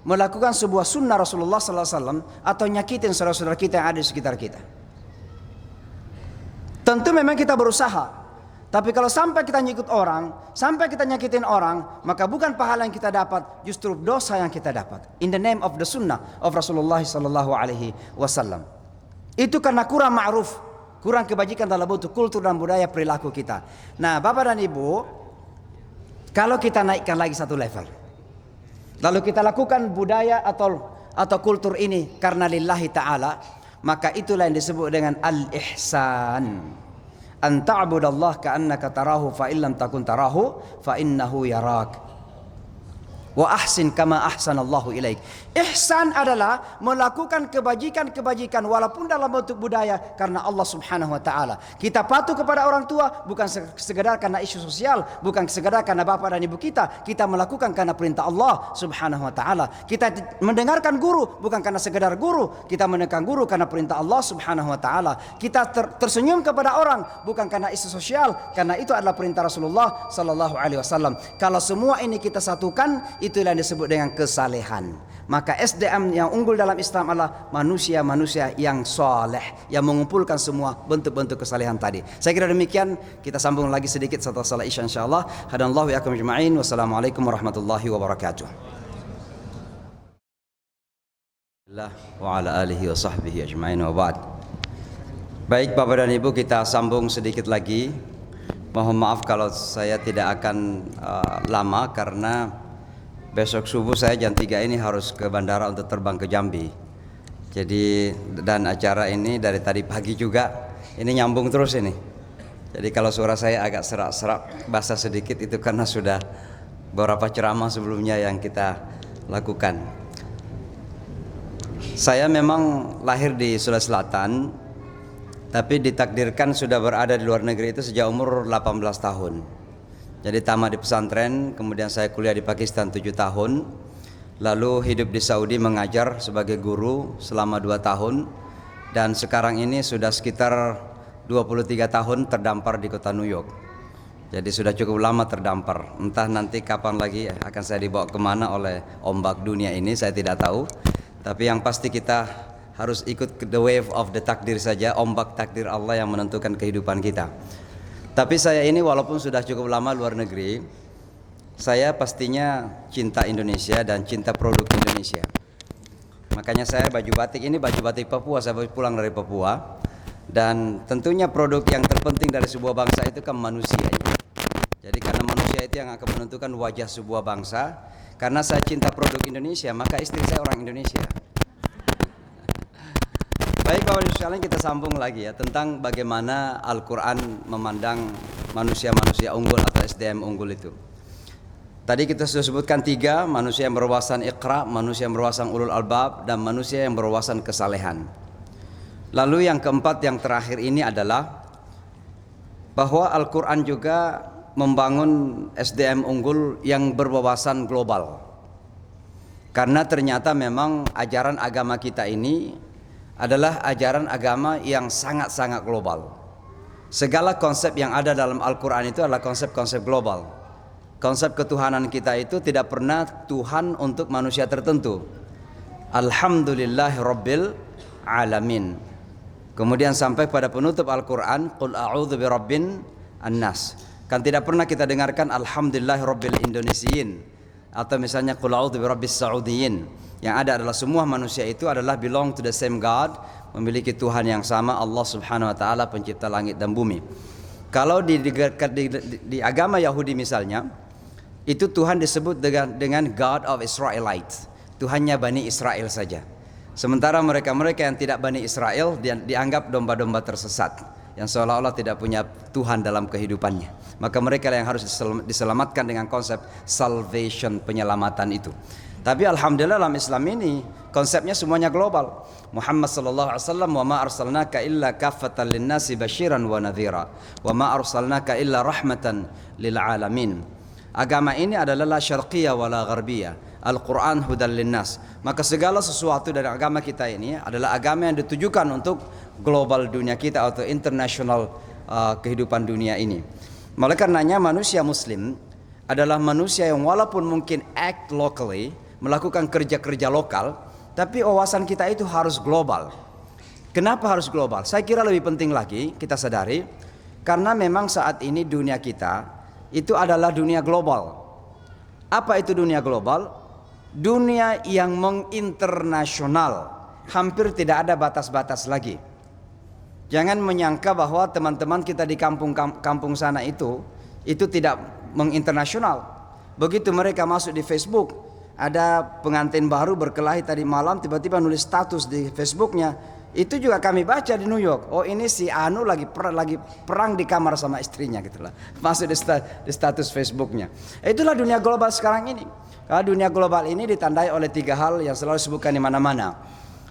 Melakukan sebuah sunnah Rasulullah Sallallahu Alaihi Wasallam atau nyakitin saudara-saudara kita yang ada di sekitar kita? Tentu memang kita berusaha. Tapi kalau sampai kita nyikut orang, sampai kita nyakitin orang, maka bukan pahala yang kita dapat, justru dosa yang kita dapat. In the name of the sunnah of Rasulullah Sallallahu Alaihi Wasallam. Itu karena kurang ma'ruf, kurang kebajikan dalam bentuk kultur dan budaya perilaku kita. Nah, Bapak dan Ibu, kalau kita naikkan lagi satu level, lalu kita lakukan budaya atau kultur ini karena lillahi ta'ala, maka itulah yang disebut dengan al-ihsan. An ta'budallah ka'annaka tarahu fa illam takun tarahu fa innahu yarak. Wa ahsin kama ahsanallahu ilaik. Ihsan adalah melakukan kebajikan-kebajikan walaupun dalam bentuk budaya karena Allah Subhanahu wa taala. Kita patuh kepada orang tua bukan sekedar karena isu sosial, bukan sekedar karena bapak dan ibu kita. Kita melakukan karena perintah Allah Subhanahu wa taala. Kita mendengarkan guru bukan karena sekedar guru, kita mendengarkan guru karena perintah Allah Subhanahu wa taala. Kita tersenyum kepada orang bukan karena isu sosial, karena itu adalah perintah Rasulullah sallallahu alaihi wasallam. Kalau semua ini kita satukan, itulah yang disebut dengan kesalehan. Maka SDM yang unggul dalam Islam adalah manusia-manusia yang soleh, yang mengumpulkan semua bentuk-bentuk kesalehan tadi. Saya kira demikian. Kita sambung lagi sedikit setelah salat Isya insyaallah. Hadanallahu yakum ajma'in. Wassalamualaikum warahmatullahi wabarakatuh. Wa ala alihi wa sahbihi ajma'in wa ba'd. Baik Bapak dan Ibu, kita sambung sedikit lagi. Mohon maaf kalau saya tidak akan lama karena besok subuh saya jam 3 ini harus ke bandara untuk terbang ke Jambi. Jadi dan acara ini dari tadi pagi juga ini nyambung terus ini. Jadi kalau suara saya agak serak-serak basah sedikit itu karena sudah beberapa ceramah sebelumnya yang kita lakukan. Saya memang lahir di Sulawesi Selatan, tapi ditakdirkan sudah berada di luar negeri itu sejak umur 18 tahun. Jadi tamat di pesantren, kemudian saya kuliah di Pakistan 7 tahun, lalu hidup di Saudi mengajar sebagai guru selama 2 tahun, dan sekarang ini sudah sekitar 23 tahun terdampar di kota New York. Jadi sudah cukup lama terdampar. Entah nanti kapan lagi akan saya dibawa kemana oleh ombak dunia ini, saya tidak tahu. Tapi yang pasti kita harus ikut the wave of the takdir saja, ombak takdir Allah yang menentukan kehidupan kita. Tapi saya ini walaupun sudah cukup lama luar negeri, saya pastinya cinta Indonesia dan cinta produk Indonesia. Makanya saya baju batik ini baju batik Papua, saya pulang dari Papua. Dan tentunya produk yang terpenting dari sebuah bangsa itu kan manusia. Jadi karena manusia itu yang akan menentukan wajah sebuah bangsa. Karena saya cinta produk Indonesia, maka istri saya orang Indonesia. Baik Bapak Ibu sekalian, kita sambung lagi ya tentang bagaimana Al-Quran memandang manusia-manusia unggul atau SDM unggul itu. Tadi kita sudah sebutkan 3, manusia yang berwawasan Iqra, manusia yang berwawasan ulul albab, dan manusia yang berwawasan kesalehan. Lalu yang keempat, yang terakhir ini adalah bahwa Al-Quran juga membangun SDM unggul yang berwawasan global. Karena ternyata memang ajaran agama kita ini adalah ajaran agama yang sangat-sangat global. Segala konsep yang ada dalam Al-Quran itu adalah konsep-konsep global. Konsep ketuhanan kita itu tidak pernah Tuhan untuk manusia tertentu. Alhamdulillahi Rabbil Alamin. Kemudian sampai pada penutup Al-Quran, Qul a'udzu birabbin annas. Kan tidak pernah kita dengarkan Alhamdulillahi Rabbil Indonesiyin, atau misalnya Qul a'udzu birabbis Saudiyin. Yang ada adalah semua manusia itu adalah belong to the same God, memiliki Tuhan yang sama, Allah Subhanahu wa taala pencipta langit dan bumi. Kalau di agama Yahudi misalnya, itu Tuhan disebut dengan God of Israelites, Tuhannya Bani Israel saja. Sementara mereka-mereka yang tidak Bani Israel dianggap domba-domba tersesat, yang seolah-olah tidak punya Tuhan dalam kehidupannya. Maka mereka yang harus diselamatkan dengan konsep salvation, penyelamatan itu. Tapi alhamdulillah dalam Islam ini konsepnya semuanya global. Muhammad sallallahu alaihi wasallam, "Wa ma arsalnaka illa kaffatan lin-nasi basyiran wa nadhira, wa ma arsalnaka illa rahmatan lil alamin." Agama ini adalah la syarqiyah wa la gharbiyah. Al-Quran hudan linnas. Maka segala sesuatu dari agama kita ini adalah agama yang ditujukan untuk global dunia kita atau international kehidupan dunia ini. Oleh karenanya manusia muslim adalah manusia yang walaupun mungkin act locally, melakukan kerja-kerja lokal, tapi wawasan kita itu harus global. Kenapa harus global? Saya kira lebih penting lagi kita sadari, karena memang saat ini dunia kita itu adalah dunia global. Apa itu dunia global? Dunia yang menginternasional, hampir tidak ada batas-batas lagi. Jangan menyangka bahwa teman-teman kita di kampung sana itu tidak menginternasional. Begitu mereka masuk di Facebook, ada pengantin baru berkelahi tadi malam, tiba-tiba nulis status di Facebooknya. Itu juga kami baca di New York. Oh, ini si Anu lagi perang di kamar sama istrinya gitulah. Masuk di status Facebooknya. Itulah dunia global sekarang ini. Karena dunia global ini ditandai oleh 3 hal yang selalu disebutkan di mana-mana.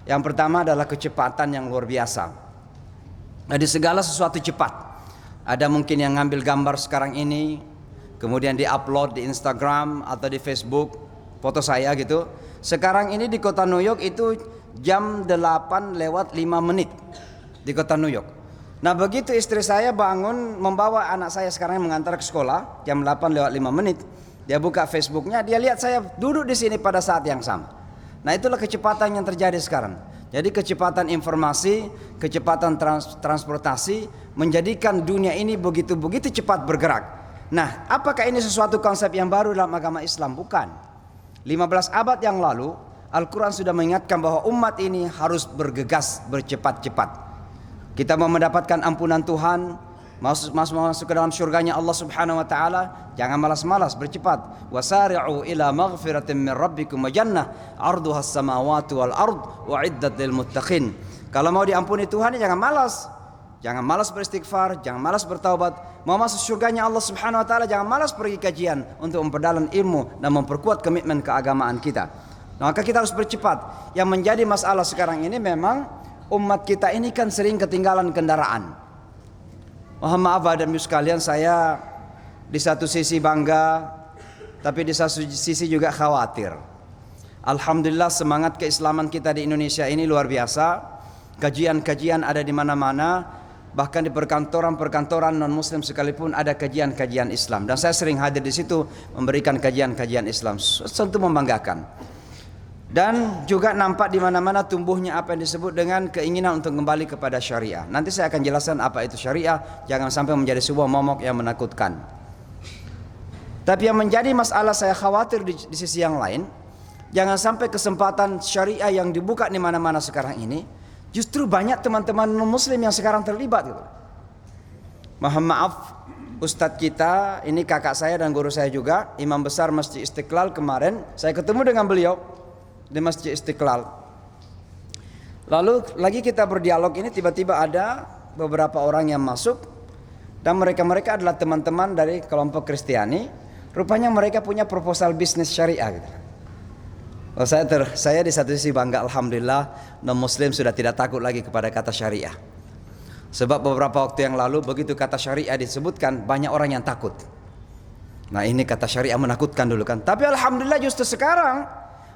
Yang pertama adalah kecepatan yang luar biasa. Jadi segala sesuatu cepat. Ada mungkin yang ngambil gambar sekarang ini, kemudian di-upload di Instagram atau di Facebook, foto saya gitu. Sekarang ini di kota New York itu jam 8:05 di kota New York. Nah, begitu istri saya bangun membawa anak saya sekarang mengantar ke sekolah jam 8:05, dia buka Facebooknya, dia lihat saya duduk di sini pada saat yang sama. Nah, itulah kecepatan yang terjadi sekarang. Jadi kecepatan informasi, kecepatan transportasi menjadikan dunia ini begitu cepat bergerak. Nah, apakah ini sesuatu konsep yang baru dalam agama Islam? Bukan. 15 abad yang lalu Al-Quran sudah mengingatkan bahwa umat ini harus bergegas, bercepat-cepat. Kita mau mendapatkan ampunan Tuhan, masuk ke dalam syurganya Allah Subhanahu wa taala, jangan malas-malas, bercepat. Wasari'u ila maghfiratin min rabbikum wa jannah 'arduha as-samawati wal ard u'iddat lil muttaqin. Kalau mau diampuni Tuhan, jangan malas. Jangan malas beristighfar, jangan malas bertaubat. Mau masuk syurganya Allah Subhanahu wa taala, jangan malas pergi kajian untuk memperdalam ilmu dan memperkuat komitmen keagamaan kita. Maka kita harus bercepat. Yang menjadi masalah sekarang ini memang umat kita ini kan sering ketinggalan kendaraan. Mohon maaf Bapak dan Ibu sekalian, saya di satu sisi bangga, tapi di satu sisi juga khawatir. Alhamdulillah semangat keislaman kita di Indonesia ini luar biasa. Kajian-kajian ada di mana-mana. Bahkan di perkantoran-perkantoran non-muslim sekalipun ada kajian-kajian Islam. Dan saya sering hadir di situ memberikan kajian-kajian Islam. Tentu membanggakan. Dan juga nampak di mana-mana tumbuhnya apa yang disebut dengan keinginan untuk kembali kepada syariah. Nanti saya akan jelaskan apa itu syariah, jangan sampai menjadi sebuah momok yang menakutkan. Tapi yang menjadi masalah saya khawatir di sisi yang lain, jangan sampai kesempatan syariah yang dibuka di mana-mana sekarang ini, justru banyak teman-teman non-muslim yang sekarang terlibat gitu. Mohon maaf, Ustadz kita, ini kakak saya dan guru saya juga, Imam Besar Masjid Istiqlal kemarin, saya ketemu dengan beliau di Masjid Istiqlal. Lalu lagi kita berdialog ini, tiba-tiba ada beberapa orang yang masuk, dan mereka adalah teman-teman dari kelompok Kristiani. Rupanya mereka punya proposal bisnis syariah gitu. Oh, saya di satu sisi bangga, alhamdulillah non muslim sudah tidak takut lagi kepada kata syariah. Sebab beberapa waktu yang lalu begitu kata syariah disebutkan, banyak orang yang takut. Nah, ini kata syariah menakutkan dulu kan. Tapi alhamdulillah justru sekarang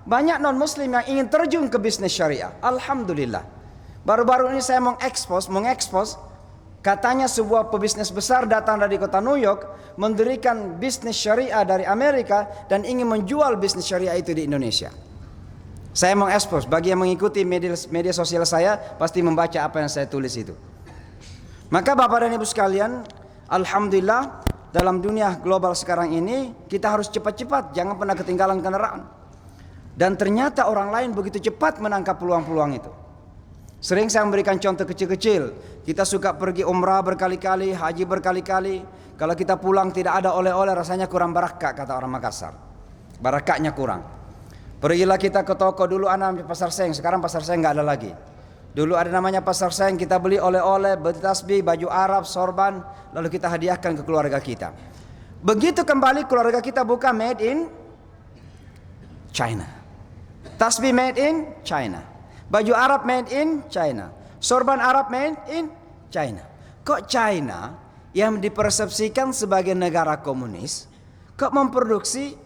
banyak non-muslim yang ingin terjun ke bisnis syariah. Alhamdulillah. Baru-baru ini saya mengekspos katanya sebuah pebisnis besar datang dari kota New York, mendirikan bisnis syariah dari Amerika dan ingin menjual bisnis syariah itu di Indonesia. Saya mengekspos, bagi yang mengikuti media sosial saya pasti membaca apa yang saya tulis itu. Maka Bapak dan Ibu sekalian, alhamdulillah dalam dunia global sekarang ini kita harus cepat-cepat, jangan pernah ketinggalan kendaraan. Dan ternyata orang lain begitu cepat menangkap peluang-peluang itu. Sering saya memberikan contoh kecil-kecil. Kita suka pergi umrah berkali-kali, haji berkali-kali. Kalau kita pulang tidak ada oleh-oleh, rasanya kurang barakah, kata orang Makassar. Barakahnya kurang. Pergilah kita ke toko, dulu ada pasar seng, sekarang pasar seng nggak ada lagi. Dulu ada namanya pasar seng, kita beli oleh-oleh, beli tasbih, baju Arab, sorban, lalu kita hadiahkan ke keluarga kita. Begitu kembali keluarga kita buka made in China. Tasbih made in China. Baju Arab made in China. Sorban Arab made in China. Kok China yang dipersepsikan sebagai negara komunis kok memproduksi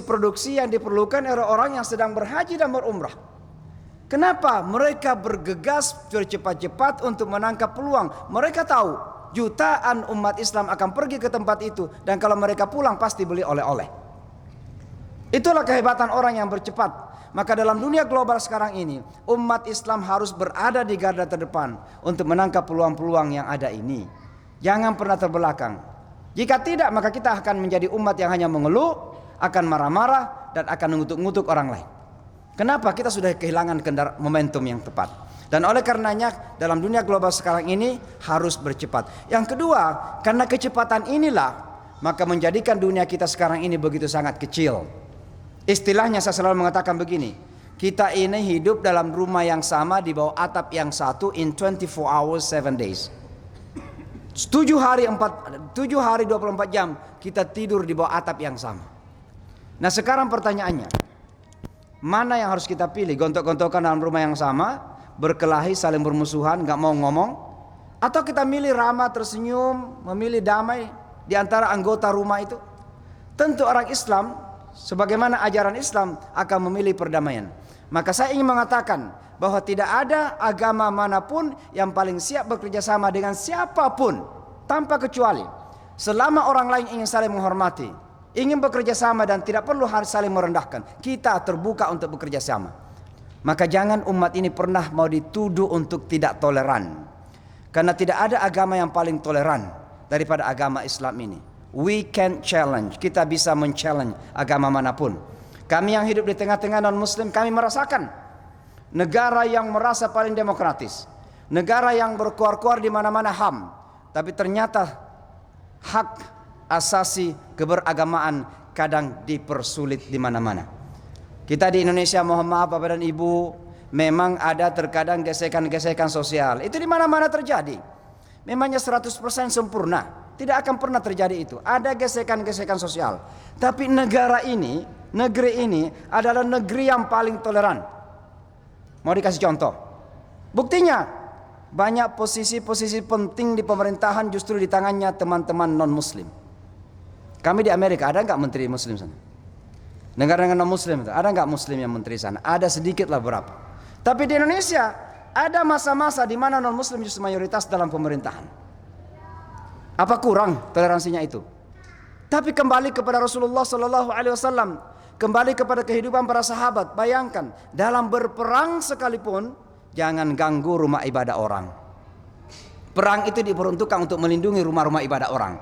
produksi yang diperlukan oleh orang yang sedang berhaji dan berumrah? Kenapa mereka bergegas bercepat-cepat untuk menangkap peluang? Mereka tahu jutaan umat Islam akan pergi ke tempat itu, dan kalau mereka pulang pasti beli oleh-oleh. Itulah kehebatan orang yang bercepat. Maka dalam dunia global sekarang ini, umat Islam harus berada di garda terdepan untuk menangkap peluang-peluang yang ada ini. Jangan pernah terbelakang. Jika tidak, maka kita akan menjadi umat yang hanya mengeluh, akan marah-marah, dan akan mengutuk-ngutuk orang lain. Kenapa? Kita sudah kehilangan momentum yang tepat. Dan oleh karenanya dalam dunia global sekarang ini harus bercepat. Yang kedua, karena kecepatan inilah maka menjadikan dunia kita sekarang ini begitu sangat kecil. Istilahnya saya selalu mengatakan begini, kita ini hidup dalam rumah yang sama di bawah atap yang satu in 24 hours 7 days. 7 hari 24 jam kita tidur di bawah atap yang sama. Nah sekarang pertanyaannya, mana yang harus kita pilih? Gontok-gontokan dalam rumah yang sama, berkelahi, saling bermusuhan, gak mau ngomong? Atau kita milih ramah, tersenyum, memilih damai di antara anggota rumah itu? Tentu orang Islam, sebagaimana ajaran Islam, akan memilih perdamaian. Maka saya ingin mengatakan bahwa tidak ada agama manapun yang paling siap bekerja sama dengan siapapun tanpa kecuali. Selama orang lain ingin saling menghormati, ingin bekerja sama dan tidak perlu harus saling merendahkan, kita terbuka untuk bekerja sama. Maka jangan umat ini pernah mau dituduh untuk tidak toleran. Karena tidak ada agama yang paling toleran daripada agama Islam ini. We can challenge, kita bisa men-challenge agama manapun. Kami yang hidup di tengah-tengah non-muslim, kami merasakan negara yang merasa paling demokratis, negara yang berkuar-kuar di mana-mana HAM, tapi ternyata hak asasi keberagamaan kadang dipersulit di mana-mana. Kita di Indonesia, mohon maaf Bapak dan Ibu, memang ada terkadang gesekan-gesekan sosial. Itu di mana-mana terjadi. Memangnya 100% sempurna, tidak akan pernah terjadi itu. Ada gesekan-gesekan sosial. Tapi negeri ini adalah negeri yang paling toleran. Mau dikasih contoh? Buktinya, banyak posisi-posisi penting di pemerintahan justru di tangannya teman-teman non-muslim. Kami di Amerika, ada nggak menteri muslim sana? Negara-negara non-muslim, ada nggak muslim yang menteri sana? Ada sedikit lah berapa. Tapi di Indonesia, ada masa-masa di mana non-muslim justru mayoritas dalam pemerintahan. Apa kurang toleransinya itu? Tapi kembali kepada Rasulullah SAW, kembali kepada kehidupan para sahabat. Bayangkan, dalam berperang sekalipun, jangan ganggu rumah ibadah orang. Perang itu diperuntukkan untuk melindungi rumah-rumah ibadah orang.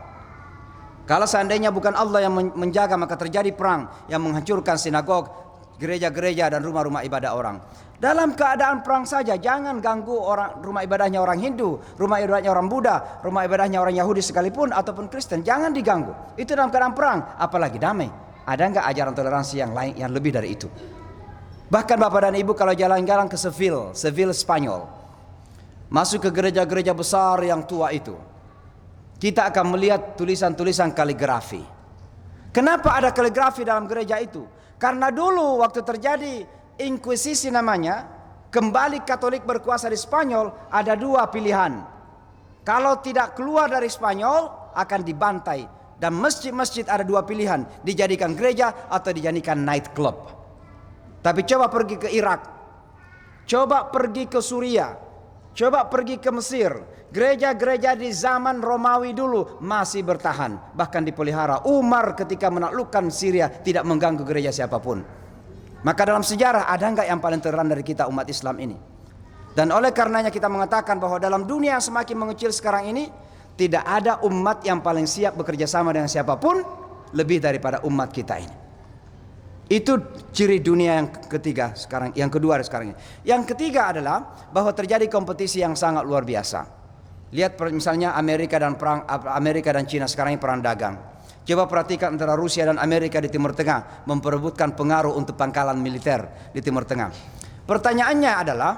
Kalau seandainya bukan Allah yang menjaga, maka terjadi perang yang menghancurkan sinagog, gereja-gereja dan rumah-rumah ibadah orang. Dalam keadaan perang saja, jangan ganggu rumah ibadahnya orang Hindu, rumah ibadahnya orang Buddha, rumah ibadahnya orang Yahudi sekalipun ataupun Kristen, jangan diganggu. Itu dalam keadaan perang, apalagi damai. Ada nggak ajaran toleransi yang lain yang lebih dari itu? Bahkan Bapak dan Ibu kalau jalan-jalan ke Seville Spanyol, masuk ke gereja-gereja besar yang tua itu, kita akan melihat tulisan-tulisan kaligrafi. Kenapa ada kaligrafi dalam gereja itu? Karena dulu waktu terjadi Inkuisisi namanya, kembali Katolik berkuasa di Spanyol, ada dua pilihan. Kalau tidak keluar dari Spanyol akan dibantai. Dan masjid-masjid ada dua pilihan, dijadikan gereja atau dijadikan night club. Tapi coba pergi ke Irak, coba pergi ke Suriah, coba pergi ke Mesir. Gereja-gereja di zaman Romawi dulu masih bertahan, bahkan dipelihara. Umar ketika menaklukkan Syria tidak mengganggu gereja siapapun. Maka dalam sejarah ada enggak yang paling toleran dari kita umat Islam ini? Dan oleh karenanya kita mengatakan bahwa dalam dunia yang semakin mengecil sekarang ini, tidak ada umat yang paling siap bekerja sama dengan siapapun lebih daripada umat kita ini. Itu ciri dunia yang ketiga sekarang, yang kedua sekarang ini. Yang ketiga adalah bahwa terjadi kompetisi yang sangat luar biasa. Lihat misalnya Amerika dan China sekarang ini perang dagang. Coba perhatikan antara Rusia dan Amerika di Timur Tengah memperebutkan pengaruh untuk pangkalan militer di Timur Tengah. Pertanyaannya adalah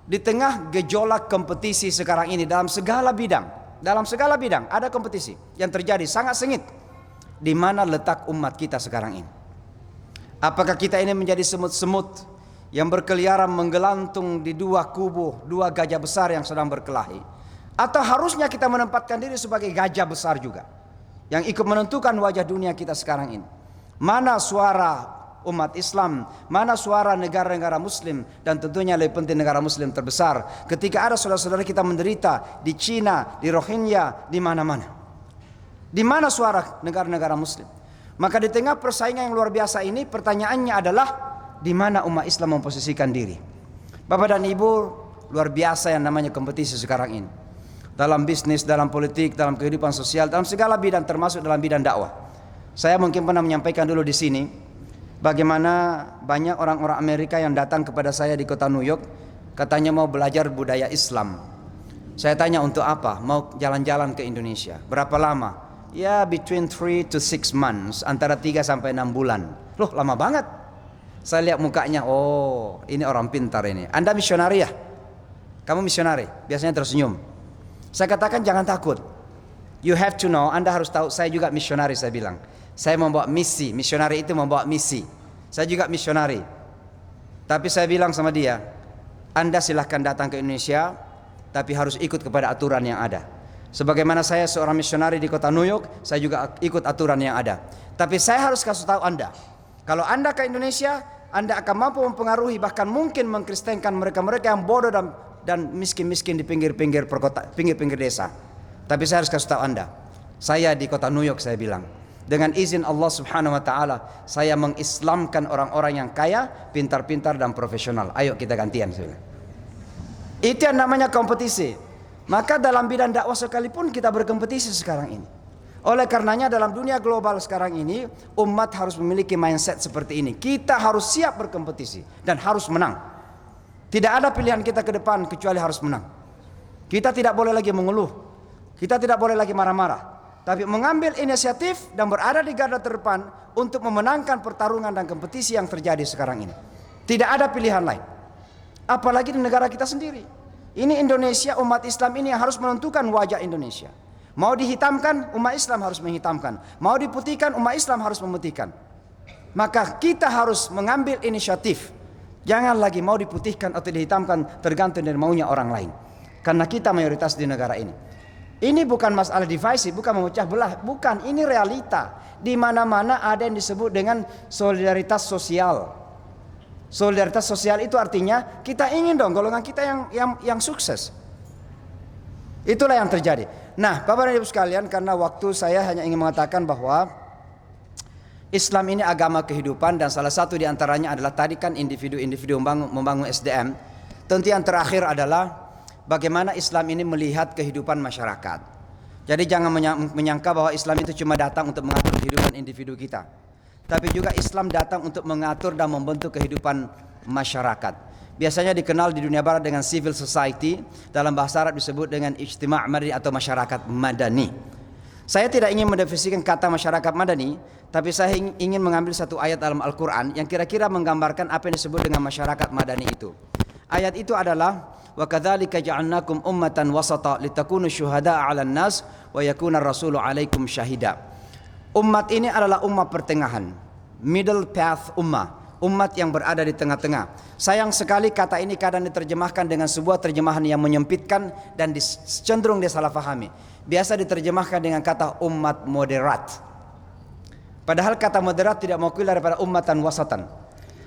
di tengah gejolak kompetisi sekarang ini dalam segala bidang ada kompetisi yang terjadi sangat sengit. Di mana letak umat kita sekarang ini? Apakah kita ini menjadi semut-semut yang berkeliaran menggelantung di dua kubu, dua gajah besar yang sedang berkelahi? Atau harusnya kita menempatkan diri sebagai gajah besar juga, yang ikut menentukan wajah dunia kita sekarang ini? Mana suara umat Islam, mana suara negara-negara muslim, dan tentunya lebih penting negara muslim terbesar ketika ada saudara-saudara kita menderita di Cina, di Rohingya, di mana-mana? Di mana suara negara-negara muslim? Maka di tengah persaingan yang luar biasa ini, pertanyaannya adalah di mana umat Islam memposisikan diri? Bapak dan Ibu, luar biasa yang namanya kompetisi sekarang ini. Dalam bisnis, dalam politik, dalam kehidupan sosial, dalam segala bidang, termasuk dalam bidang dakwah. Saya mungkin pernah menyampaikan dulu di sini bagaimana banyak orang-orang Amerika yang datang kepada saya di kota New York, katanya mau belajar budaya Islam. Saya tanya untuk apa? Mau jalan-jalan ke Indonesia. Berapa lama? Ya, between 3 to 6 months, antara 3 sampai 6 bulan. Loh, lama banget. Saya lihat mukanya, oh, ini orang pintar ini. Anda misionari ya? Kamu misionari? Biasanya tersenyum. Saya katakan jangan takut. You have to know, Anda harus tahu, saya juga misionari, saya bilang. Saya membawa misi, misionari itu membawa misi. Saya juga misionari. Tapi saya bilang sama dia, Anda silahkan datang ke Indonesia, tapi harus ikut kepada aturan yang ada. Sebagaimana saya seorang misionari di kota New York, saya juga ikut aturan yang ada. Tapi saya harus kasih tahu Anda, kalau Anda ke Indonesia, Anda akan mampu mempengaruhi, bahkan mungkin mengkristenkan mereka-mereka yang bodoh dan miskin-miskin di pinggir-pinggir perkota, pinggir-pinggir desa. Tapi saya harus kasih tahu Anda, saya di kota New York, saya bilang, dengan izin Allah Subhanahu wa taala, saya mengislamkan orang-orang yang kaya, pintar-pintar dan profesional. Ayo kita gantian, saya bilang. Itu yang namanya kompetisi. Maka dalam bidang dakwah sekalipun kita berkompetisi sekarang ini. Oleh karenanya dalam dunia global sekarang ini, umat harus memiliki mindset seperti ini. Kita harus siap berkompetisi dan harus menang. Tidak ada pilihan kita ke depan kecuali harus menang. Kita tidak boleh lagi mengeluh. Kita tidak boleh lagi marah-marah. Tapi mengambil inisiatif dan berada di garda terdepan untuk memenangkan pertarungan dan kompetisi yang terjadi sekarang ini. Tidak ada pilihan lain. Apalagi di negara kita sendiri. Ini Indonesia, umat Islam ini yang harus menentukan wajah Indonesia. Mau dihitamkan, umat Islam harus menghitamkan. Mau diputihkan, umat Islam harus memutihkan. Maka kita harus mengambil inisiatif. Jangan lagi mau diputihkan atau dihitamkan tergantung dari maunya orang lain. Karena kita mayoritas di negara ini. Ini bukan masalah divisi, bukan memecah belah, bukan, ini realita. Di mana-mana ada yang disebut dengan solidaritas sosial. Solidaritas sosial itu artinya kita ingin dong golongan kita yang sukses. Itulah yang terjadi. Nah, Bapak dan Ibu sekalian, karena waktu saya hanya ingin mengatakan bahwa Islam ini agama kehidupan, dan salah satu di antaranya adalah tadi kan individu-individu membangun SDM. Tentu yang terakhir adalah bagaimana Islam ini melihat kehidupan masyarakat. Jadi jangan menyangka bahwa Islam itu cuma datang untuk mengatur kehidupan individu kita. Tapi juga Islam datang untuk mengatur dan membentuk kehidupan masyarakat. Biasanya dikenal di dunia barat dengan civil society, dalam bahasa Arab disebut dengan ijtima' madani atau masyarakat madani. Saya tidak ingin mendefinisikan kata masyarakat madani, tapi saya ingin mengambil satu ayat dalam Al-Quran yang kira-kira menggambarkan apa yang disebut dengan masyarakat madani itu. Ayat itu adalah wa kadzalika ja'alnakum ummatan wasata litakunu syuhada'a 'alan nas wa yakuna ar-rasulu 'alaikum syahida. Umat ini adalah umat pertengahan, middle path umat yang berada di tengah-tengah. Sayang sekali kata ini kadang diterjemahkan dengan sebuah terjemahan yang menyempitkan dan cenderung disalahfahami. Biasa diterjemahkan dengan kata umat moderat. Padahal kata moderat tidak mewakili daripada ummatan wasatan.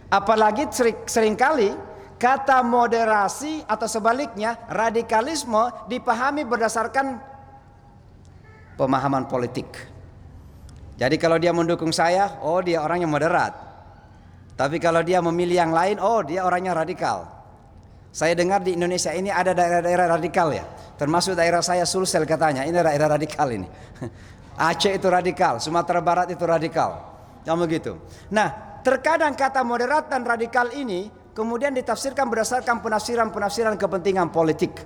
Apalagi seringkali kata moderasi atau sebaliknya radikalisme dipahami berdasarkan pemahaman politik. Jadi kalau dia mendukung saya, oh dia orang yang moderat. Tapi kalau dia memilih yang lain, oh dia orangnya radikal. Saya dengar di Indonesia ini ada daerah-daerah radikal ya. Termasuk daerah saya Sulsel katanya, ini daerah radikal ini. Aceh itu radikal, Sumatera Barat itu radikal. Yang begitu. Nah, terkadang kata moderat dan radikal ini kemudian ditafsirkan berdasarkan penafsiran kepentingan politik.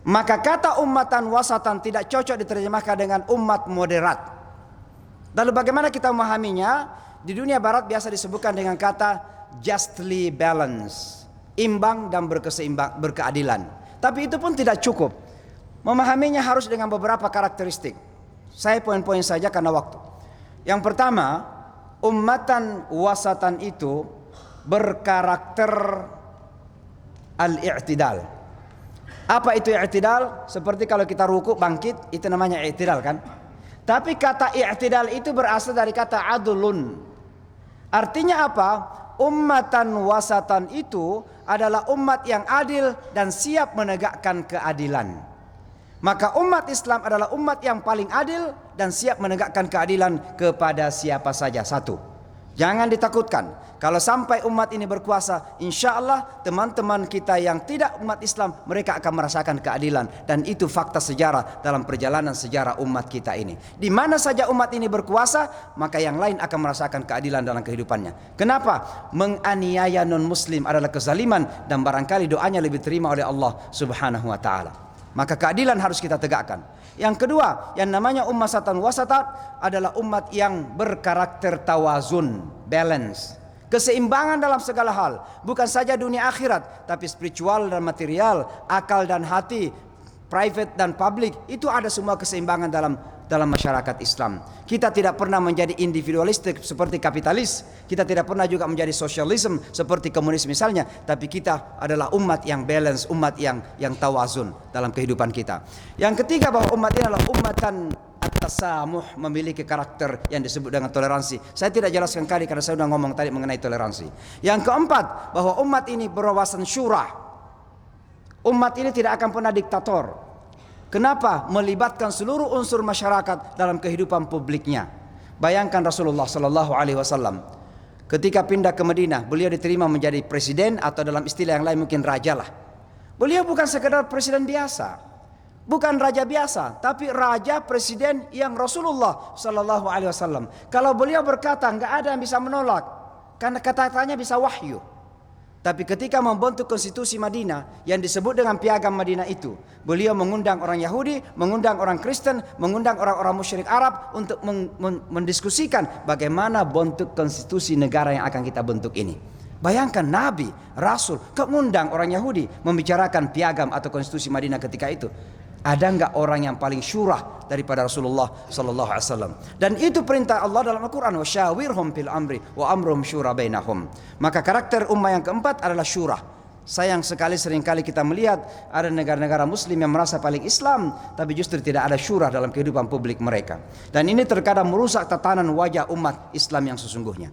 Maka kata ummatan wasatan tidak cocok diterjemahkan dengan umat moderat. Lalu bagaimana kita memahaminya? Di dunia barat biasa disebutkan dengan kata justly balance, imbang dan berkeadilan. Tapi itu pun tidak cukup. Memahaminya harus dengan beberapa karakteristik. Saya poin-poin saja karena waktu. Yang pertama, Ummatan wasatan itu berkarakter al-i'tidal. Apa itu i'tidal? Seperti kalau kita ruku bangkit, itu namanya i'tidal kan? Tapi kata i'tidal itu berasal dari kata adlun. Artinya apa? Ummatan wasatan itu adalah umat yang adil dan siap menegakkan keadilan. Maka umat Islam adalah umat yang paling adil dan siap menegakkan keadilan kepada siapa saja. Satu, jangan ditakutkan. Kalau sampai umat ini berkuasa, insya Allah teman-teman kita yang tidak umat Islam, mereka akan merasakan keadilan. Dan itu fakta sejarah dalam perjalanan sejarah umat kita ini. Di mana saja umat ini berkuasa, maka yang lain akan merasakan keadilan dalam kehidupannya. Kenapa? Menganiaya non-muslim adalah kezaliman dan barangkali doanya lebih terima oleh Allah Subhanahu wa ta'ala. Maka keadilan harus kita tegakkan. Yang kedua, yang namanya ummatan wasatat adalah umat yang berkarakter tawazun, balance, keseimbangan dalam segala hal. Bukan saja dunia akhirat, tapi spiritual dan material, akal dan hati, private dan public, itu ada semua keseimbangan dalam masyarakat Islam. Kita tidak pernah menjadi individualistik seperti kapitalis. Kita tidak pernah juga menjadi sosialisme seperti komunis misalnya. Tapi kita adalah umat yang balance, umat yang tawazun dalam kehidupan kita. Yang ketiga, bahwa umat ini adalah umatan at-tasamuh, memiliki karakter yang disebut dengan toleransi. Saya tidak jelaskan kali karena saya sudah ngomong tadi mengenai toleransi. Yang keempat, bahwa umat ini berwawasan syura. Umat ini tidak akan pernah diktator. Kenapa? Melibatkan seluruh unsur masyarakat dalam kehidupan publiknya. Bayangkan Rasulullah Sallallahu Alaihi Wasallam ketika pindah ke Madinah, beliau diterima menjadi presiden atau dalam istilah yang lain mungkin raja lah. Beliau bukan sekedar presiden biasa, bukan raja biasa, tapi raja presiden yang Rasulullah Sallallahu Alaihi Wasallam. Kalau beliau berkata, nggak ada yang bisa menolak, karena kata-katanya bisa wahyu. Tapi ketika membentuk konstitusi Madinah yang disebut dengan piagam Madinah itu, beliau mengundang orang Yahudi, mengundang orang Kristen, mengundang orang-orang musyrik Arab untuk mendiskusikan bagaimana bentuk konstitusi negara yang akan kita bentuk ini. Bayangkan Nabi, Rasul, mengundang orang Yahudi membicarakan piagam atau konstitusi Madinah ketika itu. Ada enggak orang yang paling syurah daripada Rasulullah sallallahu alaihi wasallam? Dan itu perintah Allah dalam Al-Qur'an, wa syawirhum fil amri wa amruhum syura bainahum. Maka karakter ummah yang keempat adalah syurah. Sayang sekali seringkali kita melihat ada negara-negara muslim yang merasa paling Islam, tapi justru tidak ada syurah dalam kehidupan publik mereka. Dan ini terkadang merusak tatanan wajah umat Islam yang sesungguhnya.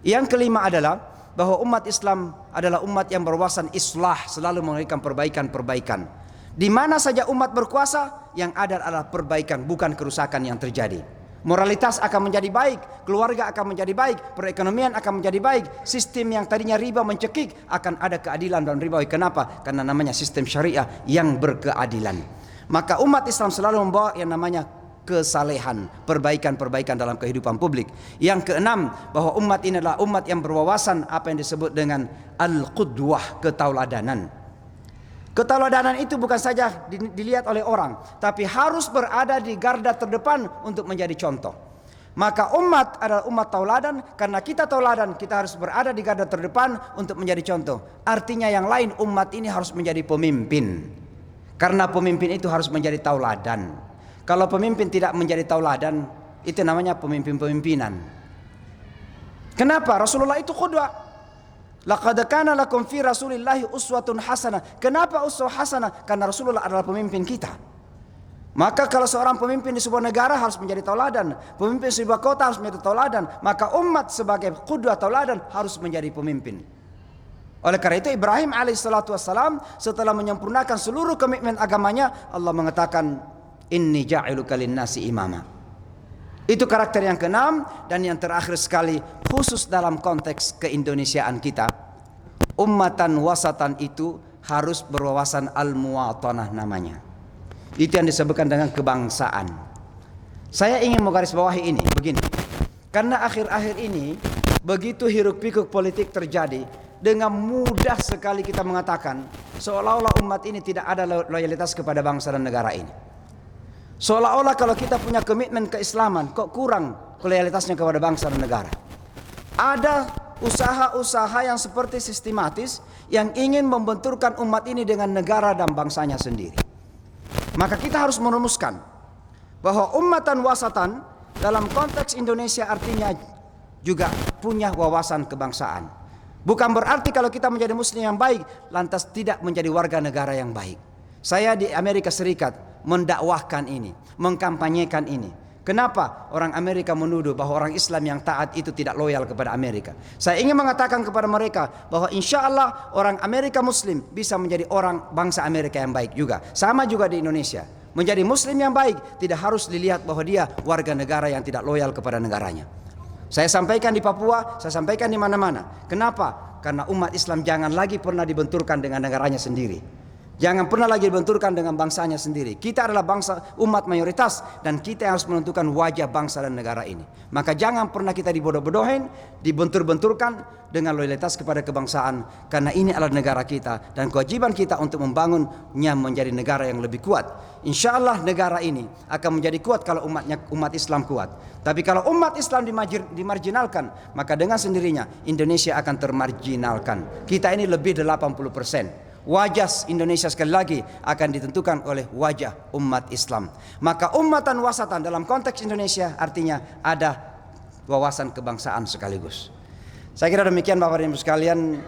Yang kelima adalah bahwa umat Islam adalah umat yang berwawasan islah, selalu memberikan perbaikan-perbaikan. Di mana saja umat berkuasa, yang ada adalah perbaikan, bukan kerusakan yang terjadi. Moralitas akan menjadi baik, keluarga akan menjadi baik, perekonomian akan menjadi baik, sistem yang tadinya riba mencekik akan ada keadilan dan ribawi. Kenapa? Karena namanya sistem syariah yang berkeadilan. Maka umat Islam selalu membawa yang namanya kesalehan, perbaikan-perbaikan dalam kehidupan publik. Yang keenam, bahwa umat ini adalah umat yang berwawasan apa yang disebut dengan al-qudwah, ketauladanan. Ketauladanan itu bukan saja dilihat oleh orang, tapi harus berada di garda terdepan untuk menjadi contoh. Maka umat adalah umat tauladan. Karena kita tauladan, kita harus berada di garda terdepan untuk menjadi contoh. Artinya yang lain, umat ini harus menjadi pemimpin. Karena pemimpin itu harus menjadi tauladan. Kalau pemimpin tidak menjadi tauladan, itu namanya pemimpin-pemimpinan. Kenapa? Rasulullah itu qudwah. Laqad kana lakum fi Rasulillahi uswatun hasanah. Kenapa uswah hasanah? Karena Rasulullah adalah pemimpin kita. Maka kalau seorang pemimpin di sebuah negara harus menjadi tauladan, pemimpin di sebuah kota harus menjadi tauladan, maka umat sebagai qudwah tauladan harus menjadi pemimpin. Oleh karena itu Ibrahim alaihissalatu wassalam setelah menyempurnakan seluruh komitmen agamanya, Allah mengatakan, inni ja'iluka linnasi imama. Itu karakter yang keenam. Dan yang terakhir sekali, khusus dalam konteks keindonesiaan kita, ummatan wasatan itu harus berwawasan al-muwatanah namanya. Itu yang disebutkan dengan kebangsaan. Saya ingin menggarisbawahi ini begini. Karena akhir-akhir ini begitu hiruk-pikuk politik terjadi, dengan mudah sekali kita mengatakan seolah-olah umat ini tidak ada loyalitas kepada bangsa dan negara ini. Seolah-olah kalau kita punya komitmen keislaman, kok kurang loyalitasnya kepada bangsa dan negara. Ada usaha-usaha yang seperti sistematis yang ingin membenturkan umat ini dengan negara dan bangsanya sendiri. Maka kita harus merumuskan bahwa ummatan wasatan dalam konteks Indonesia artinya juga punya wawasan kebangsaan. Bukan berarti kalau kita menjadi muslim yang baik lantas tidak menjadi warga negara yang baik. Saya di Amerika Serikat mendakwahkan ini, mengkampanyekan ini. Kenapa orang Amerika menuduh bahwa orang Islam yang taat itu tidak loyal kepada Amerika? Saya ingin mengatakan kepada mereka bahwa insya Allah orang Amerika Muslim bisa menjadi orang bangsa Amerika yang baik juga. Sama juga di Indonesia. Menjadi Muslim yang baik tidak harus dilihat bahwa dia warga negara yang tidak loyal kepada negaranya. Saya sampaikan di Papua, saya sampaikan di mana-mana. Kenapa? Karena umat Islam jangan lagi pernah dibenturkan dengan negaranya sendiri. Jangan pernah lagi dibenturkan dengan bangsanya sendiri. Kita adalah bangsa umat mayoritas dan kita harus menentukan wajah bangsa dan negara ini. Maka jangan pernah kita dibodoh-bodohin, dibentur-benturkan dengan loyalitas kepada kebangsaan, karena ini adalah negara kita dan kewajiban kita untuk membangunnya menjadi negara yang lebih kuat. Insya Allah negara ini akan menjadi kuat kalau umat Islam kuat. Tapi kalau umat Islam dimarginalkan, maka dengan sendirinya Indonesia akan termarginalkan. Kita ini lebih 80%. Wajah Indonesia sekali lagi akan ditentukan oleh wajah umat Islam. Maka ummatan wasatan dalam konteks Indonesia artinya ada wawasan kebangsaan sekaligus. Saya kira demikian Bapak dan Ibu sekalian.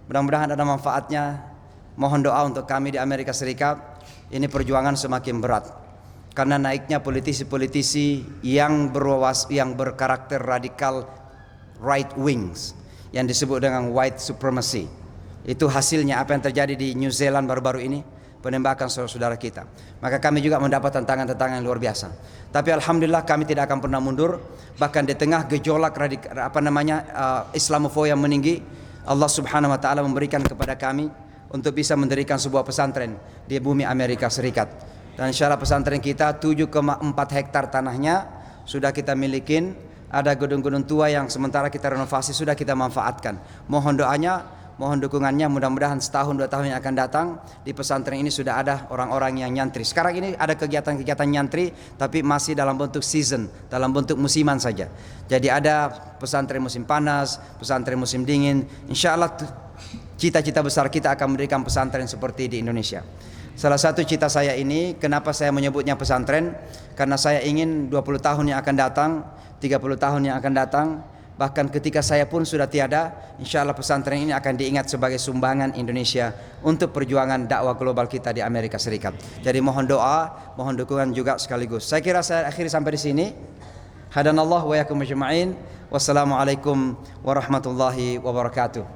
Mudah-mudahan ada manfaatnya. Mohon doa untuk kami di Amerika Serikat. Ini perjuangan semakin berat karena naiknya politisi-politisi yang berkarakter radikal right wings yang disebut dengan white supremacy. Itu hasilnya apa yang terjadi di New Zealand baru-baru ini, penembakan saudara-saudara kita. Maka kami juga mendapat tantangan-tantangan yang luar biasa. Tapi alhamdulillah kami tidak akan pernah mundur. Bahkan di tengah gejolak Islamofobia yang meninggi, Allah Subhanahu wa taala memberikan kepada kami untuk bisa mendirikan sebuah pesantren di bumi Amerika Serikat. Dan insyaallah pesantren kita 7,4 hektar tanahnya sudah kita milikin. Ada gedung-gedung tua yang sementara kita renovasi sudah kita manfaatkan. Mohon doanya, mohon dukungannya, mudah-mudahan setahun 2 tahun yang akan datang di pesantren ini sudah ada orang-orang yang nyantri. Sekarang ini ada kegiatan-kegiatan nyantri tapi masih dalam bentuk season, dalam bentuk musiman saja. Jadi ada pesantren musim panas, pesantren musim dingin. Insya Allah cita-cita besar kita akan mendirikan pesantren seperti di Indonesia. Salah satu cita saya ini, kenapa saya menyebutnya pesantren? Karena saya ingin 20 tahun yang akan datang, 30 tahun yang akan datang, bahkan ketika saya pun sudah tiada, insya Allah pesantren ini akan diingat sebagai sumbangan Indonesia untuk perjuangan dakwah global kita di Amerika Serikat. Jadi mohon doa, mohon dukungan juga sekaligus. Saya kira saya akhiri sampai di sini. Hadanallah wa yakum ajma'in. Wassalamualaikum warahmatullahi wabarakatuh.